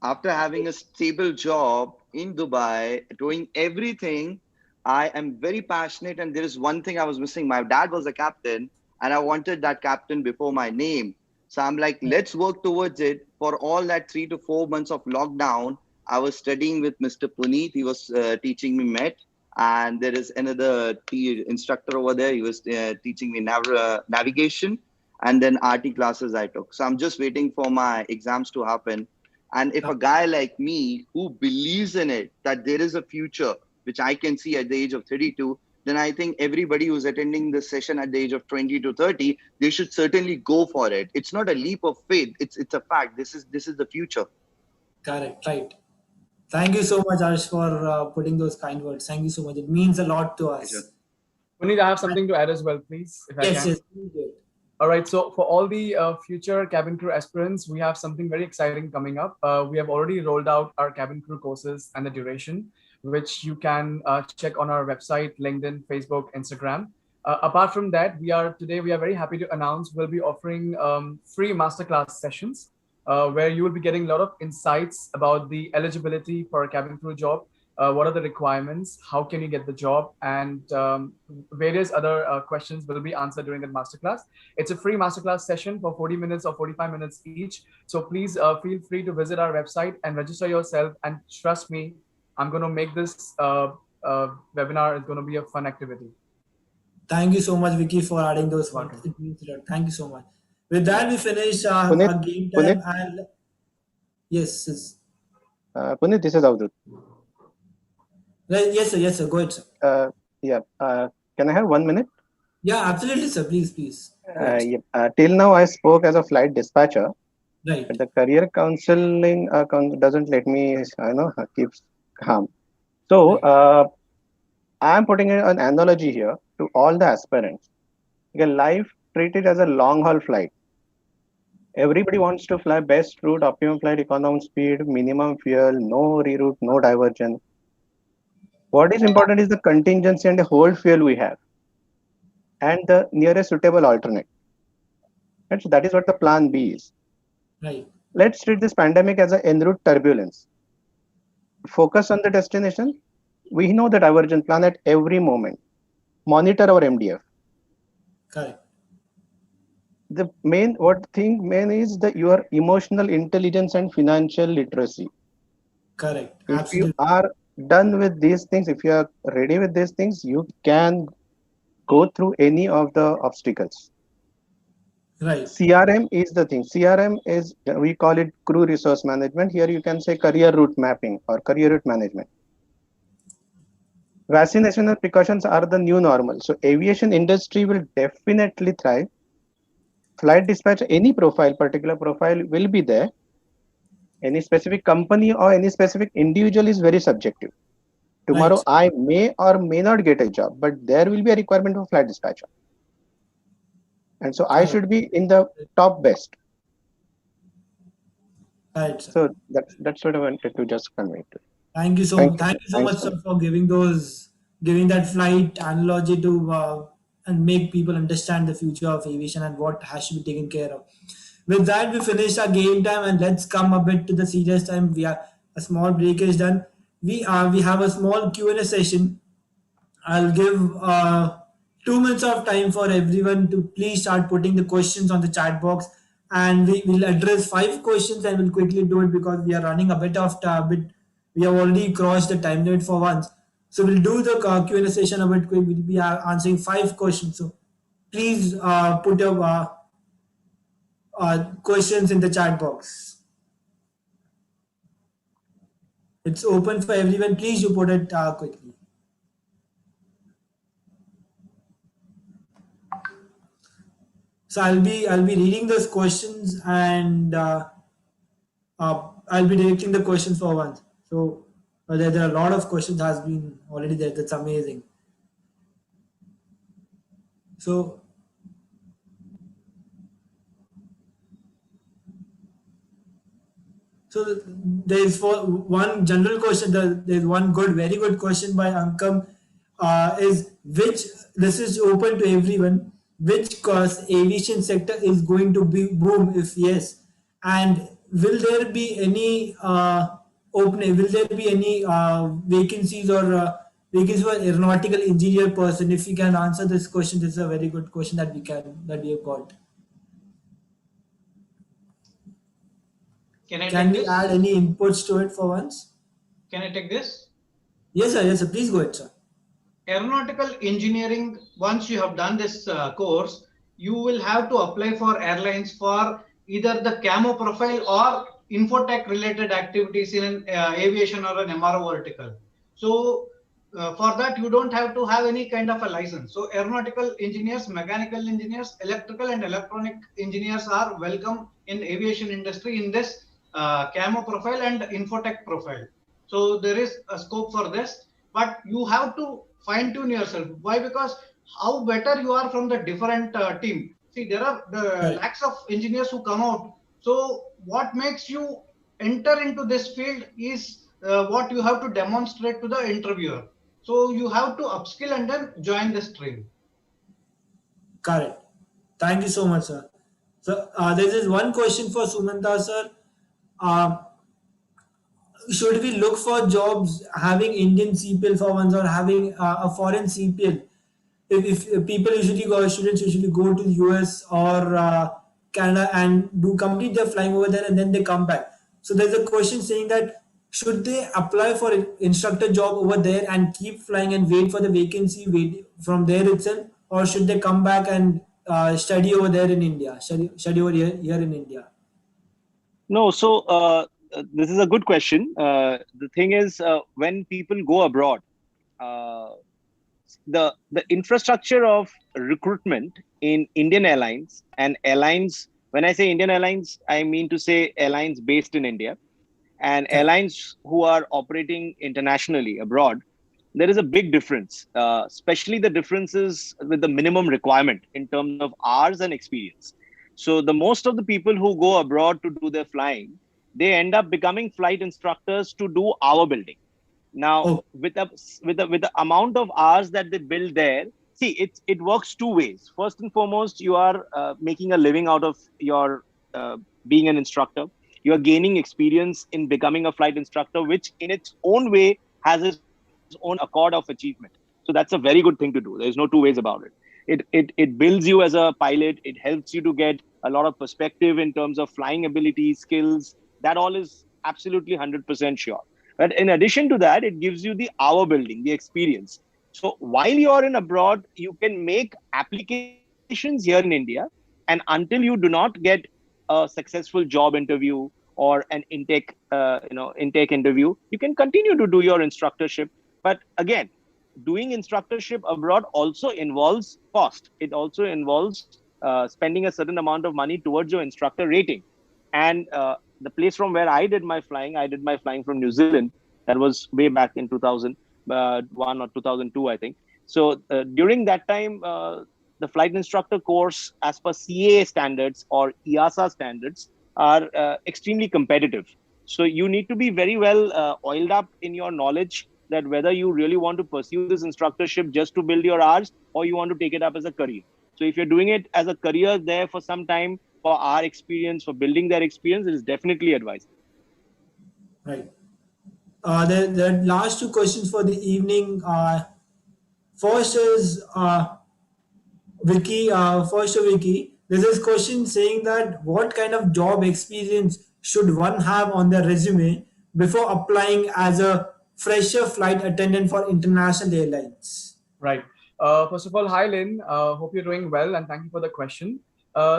After having a stable job in Dubai, doing everything, I am very passionate. And there is one thing I was missing. My dad was a captain, and I wanted that captain before my name. So I'm like, let's work towards it. For all that 3 to 4 months of lockdown, I was studying with Mr. Puneet. He was teaching me MET. And there is another instructor over there. He was teaching me navigation. And then RT classes I took. So I'm just waiting for my exams to happen. And if a guy like me who believes in it, that there is a future, which I can see at the age of 32, then I think everybody who's attending this session at the age of 20 to 30, they should certainly go for it. It's not a leap of faith. It's a fact. This is the future. Correct. Right. Thank you so much, Arsh, for putting those kind words. Thank you so much. It means a lot to us. Pleasure. Puneet, I have something to add as well, please, if I Yes, can. yes. please do it. All right. So for all the future cabin crew aspirants, we have something very exciting coming up. We have already rolled out our cabin crew courses and the duration, which you can check on our website, LinkedIn, Facebook, Instagram. Apart from that, we are very happy to announce we'll be offering free masterclass sessions where you will be getting a lot of insights about the eligibility for a cabin crew job. What are the requirements? How can you get the job? And various other questions will be answered during that masterclass. It's a free masterclass session for 40 minutes or 45 minutes each. So please feel free to visit our website and register yourself. And trust me, I'm going to make this webinar is going to be a fun activity. Thank you so much, Vicky, for adding those words. Welcome. It means a lot. Thank you so much. With that, we finish our game time. Puneet? And yes, yes. Puneet, this is Avdut. Yes, sir. Yes, sir. Go ahead, sir. Can I have 1 minute? Yeah, absolutely, sir. Please, please. Go ahead. Till now, I spoke as a flight dispatcher, Right. but the career counseling doesn't let me, keep calm. So I am putting an analogy here to all the aspirants. Life treated as a long haul flight. Everybody wants to fly best route, optimum flight, economic speed, minimum fuel, no reroute, no diversion. What is important is the contingency and the whole fuel we have, and the nearest suitable alternate. And so that is what the plan B is. Right. Let's treat this pandemic as an en route turbulence. Focus on the destination. We know the diversion plan at every moment. Monitor our MDF. Correct. the main is that your emotional intelligence and financial literacy. Correct. If you Absolutely. are done with these things, if you are ready with these things, you can go through any of the obstacles. Right. CRM is the thing. CRM is, we call it crew resource management. Here you can say career route mapping or career route management. Vaccination and precautions are the new normal. So aviation industry will definitely thrive. Flight dispatch, any profile, particular profile will be there. Any specific company or any specific individual is very subjective. Right. Tomorrow I may or may not get a job, but there will be a requirement for flight dispatcher. And so I Correct. should be in the top best. Right, sir. So that's what I wanted to just convey to. Thank you Thank you, thank sir. you so Thanks much, for sir, for giving that flight analogy to and make people understand the future of aviation and what has to be taken care of. With that, we finish our game time and let's come a bit to the serious time. We are a small break is done. We have a small Q&A session. I'll give 2 minutes of time for everyone to please start putting the questions on the chat box, and we will address 5 questions and we'll quickly do it because we are running a bit of bit. We have already crossed the time limit for once, so we'll do the Q&A session a bit quick. We'll be answering 5 questions. So please put your questions in the chat box. It's open for everyone. Please you put it quickly. So I'll be reading those questions and I'll be directing the questions for once. So there are a lot of questions has been already there. That's amazing. So there's for one general question. There's one very good question by Ankam. Is which this is open to everyone. Which cause aviation sector is going to be boom if yes, and will there be any opening? Will there be any vacancies or vacancies for aeronautical engineer person? If you can answer this question, this is a very good question that we have got. Can I Can take we this? add any inputs to it for once? Can I take this? Yes, sir. Yes, sir. Please go ahead, sir. Aeronautical engineering, once you have done this course, you will have to apply for airlines for either the camo profile or infotech related activities in an aviation or an MRO vertical. So for that, you don't have to have any kind of a license. So aeronautical engineers, mechanical engineers, electrical and electronic engineers are welcome in aviation industry in this camo profile and infotech profile. So there is a scope for this, but you have to fine tune yourself. Why? Because how better you are from the different team. See, there are the lakhs of engineers who come out. So what makes you enter into this field is what you have to demonstrate to the interviewer. So you have to upskill and then join the stream. Correct. Thank you so much, sir. So there is one question for Sumanta, sir. Uh, should we look for jobs having Indian CPL for ones or having a foreign CPL? If people students usually go to the US or Canada and do complete their flying over there and then they come back. So there's a question saying that should they apply for an instructor job over there and keep flying and wait for the vacancy wait from there itself, or should they come back and study over there in India, study over here in India? No, so this is a good question. The thing is, when people go abroad, uh, the infrastructure of recruitment in Indian airlines and airlines. When I say Indian airlines, I mean to say airlines based in India and airlines who are operating internationally abroad. There is a big difference, especially the differences with the minimum requirement in terms of hours and experience. So the most of the people who go abroad to do their flying, they end up becoming flight instructors to do hour building. Now, Oh, with the amount of hours that they build there, see, it works two ways. First and foremost, you are making a living out of your being an instructor. You are gaining experience in becoming a flight instructor, which in its own way has its own accord of achievement. So that's a very good thing to do. There's no two ways about it. It builds you as a pilot. It helps you to get a lot of perspective in terms of flying ability, skills. That all is absolutely 100% sure. But in addition to that, it gives you the hour building, the experience. So while you're in abroad, you can make applications here in India, and until you do not get a successful job interview or an intake interview, you can continue to do your instructorship. But again, doing instructorship abroad also involves cost. It also involves spending a certain amount of money towards your instructor rating. And the place from where I did my flying from New Zealand. That was way back in 2001 or 2002, I think. So during that time, the flight instructor course, as per CAA standards or EASA standards, are extremely competitive. So you need to be very well oiled up in your knowledge that whether you really want to pursue this instructorship just to build your hours, or you want to take it up as a career. So if you're doing it as a career there for some time, for our experience, for building their experience, it is definitely advised. Right. The last two questions for the evening. First is Vicky. First to Vicky. This is question saying that what kind of job experience should one have on their resume before applying as a fresher flight attendant for international airlines? Right. First of all, hi Lynn. Hope you're doing well, and thank you for the question.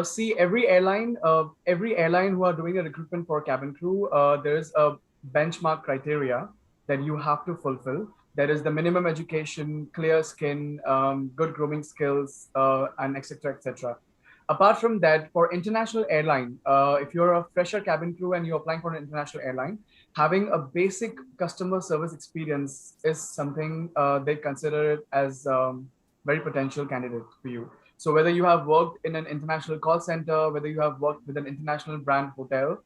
See, every airline who are doing a recruitment for cabin crew, there is a benchmark criteria that you have to fulfill. There is the minimum education, clear skin, good grooming skills, and etc. etc. Apart from that, for international airline, if you're a fresher cabin crew and you're applying for an international airline, having a basic customer service experience is something they consider it as very potential candidate for you. So whether you have worked in an international call center, whether you have worked with an international brand hotel,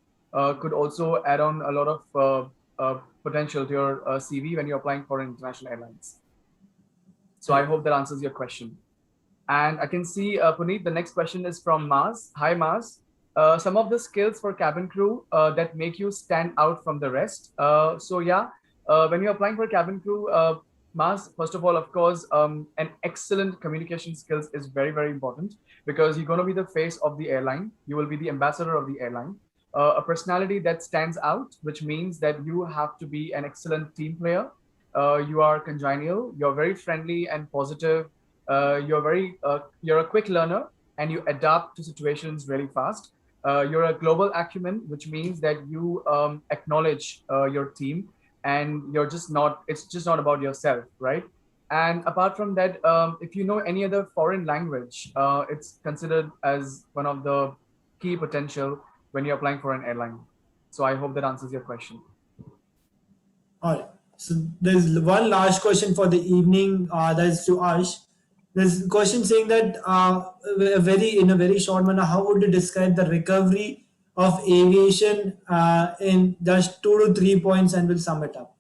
could also add on a lot of potential to your CV when you're applying for international airlines. So I hope that answers your question. And I can see, Puneet, the next question is from Mars. Hi, Mars. Some of the skills for cabin crew that make you stand out from the rest. So yeah, when you're applying for cabin crew, Mars, first of all, of course, an excellent communication skills is very, very important, because you're going to be the face of the airline. You will be the ambassador of the airline. A personality that stands out, which means that you have to be an excellent team player. You are congenial. You're very friendly and positive. You're a quick learner, and you adapt to situations really fast. You're a global acumen, which means that you acknowledge your team, and it's just not about yourself, right? And apart from that, if you know any other foreign language, it's considered as one of the key potential when you're applying for an airline. So I hope that answers your question. All right. So there's one last question for the evening. That is to Ash. There's a question saying that in a very short manner, how would you describe the recovery of aviation in just 2 to 3 points, and we'll sum it up.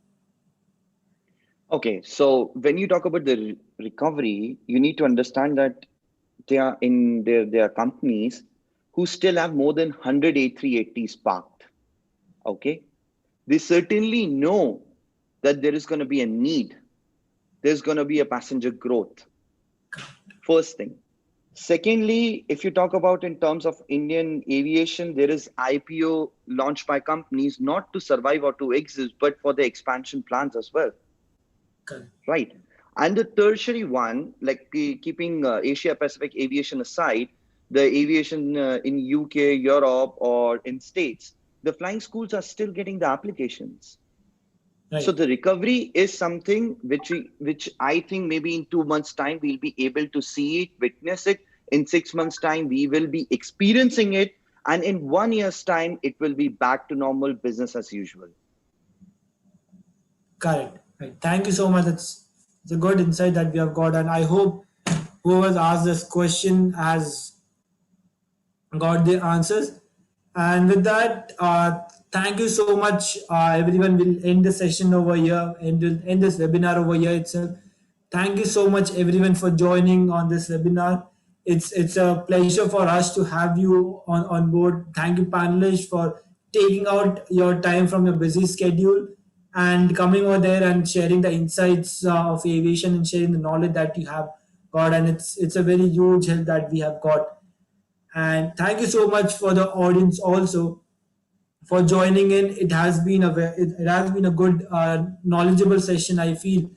Okay, so when you talk about the recovery, you need to understand that there are companies who still have more than 100 A380s parked. Okay, they certainly know that there is going to be a need. There's going to be a passenger growth. First thing. Secondly, if you talk about in terms of Indian aviation, there is IPO launched by companies not to survive or to exist, but for the expansion plans as well. Okay. Right. And the tertiary one, like keeping Asia Pacific aviation aside, the aviation in UK, Europe, or in States, the flying schools are still getting the applications. Right. So the recovery is something which I think maybe in 2 months' time, we'll be able to see it, witness it. In 6 months' time, we will be experiencing it. And in 1 year's time, it will be back to normal business as usual. Correct. Right. Thank you so much. It's a good insight that we have got. And I hope whoever asked this question has got the answers. And with that, thank you so much, everyone. Will end the session over here and will end this webinar over here itself. Thank you so much, everyone, for joining on this webinar. It's a pleasure for us to have you on board. Thank you, panelists, for taking out your time from your busy schedule and coming over there and sharing the insights of aviation and sharing the knowledge that you have got, and it's a very huge help that we have got. And thank you so much for the audience also for joining in. It has been it has been a good, knowledgeable session, I feel,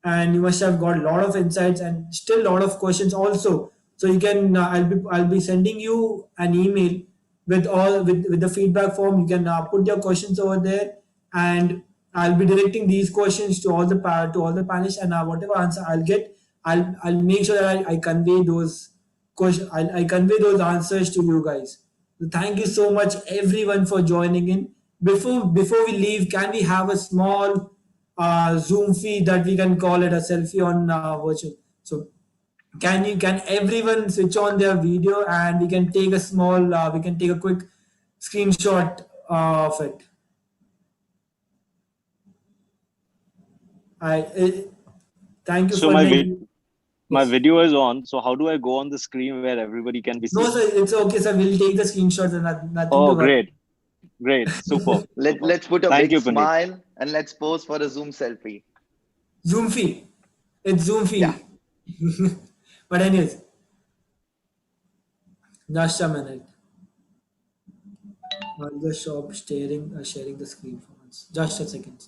and you must have got a lot of insights and still a lot of questions also. So you can, I'll be sending you an email with with the feedback form. You can put your questions over there, and I'll be directing these questions to all the to all the panelists, and whatever answer I'll get, I'll make sure that I convey those question. I convey those answers to you guys. So thank you so much everyone for joining in. Before we leave, can we have a small Zoom feed that we can call it a selfie on virtual? So can everyone switch on their video and we can take a small we can take a quick screenshot of it. Thank you So for my Yes. video is on. So how do I go on the screen where everybody can be No, seen? sir, it's okay, sir. We'll take the screenshots and nothing Oh, to worry. great, super. Let's put a Thank big you, Puneet. smile and let's pose for a Zoom selfie. Zoom fee. It's Zoom fee. Yeah. But anyways, just a minute. I'll just stop sharing the screen for once. Just a second.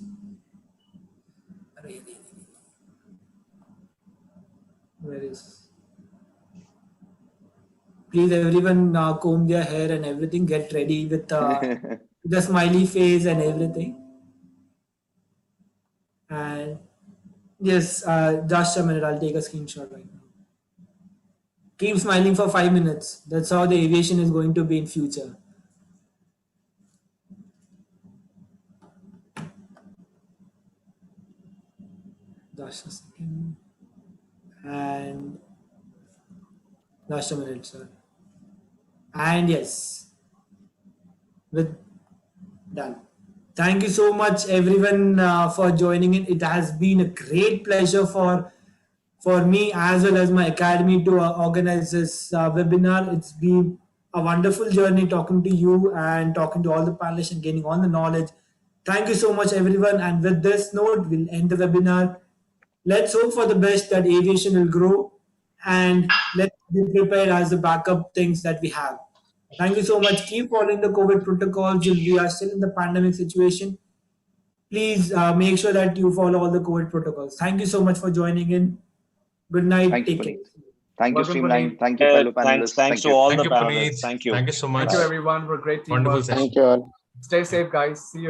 Where is? Please, everyone, comb their hair and everything. Get ready with the smiley face and everything. And yes, just a minute. I'll take a screenshot right now. Keep smiling for 5 minutes. That's how the aviation is going to be in future. Just a second. And just a minute, sir. And yes, with done. Thank you so much, everyone, for joining in. It has been a great pleasure for me as well as my academy to organize this webinar. It's been a wonderful journey talking to you and talking to all the panelists and gaining all the knowledge. Thank you so much, everyone. And with this note, we'll end the webinar. Let's hope for the best that aviation will grow, and let's be prepared as the backup things that we have. Thank you so much. Keep following the COVID protocols. We are still in the pandemic situation. Please make sure that you follow all the COVID protocols. Thank you so much for joining in. Good night. Thank you, Take care. Puneet. Thank you, Welcome, Streamline. Puneet. Thank you, fellow Thanks panelists. Thank to you. all Thank the you, Puneet. panelists. Thank you. Thank you so much. Thank you, everyone, for a great teamwork. Wonderful session. Thank you all. Stay safe, guys. See you.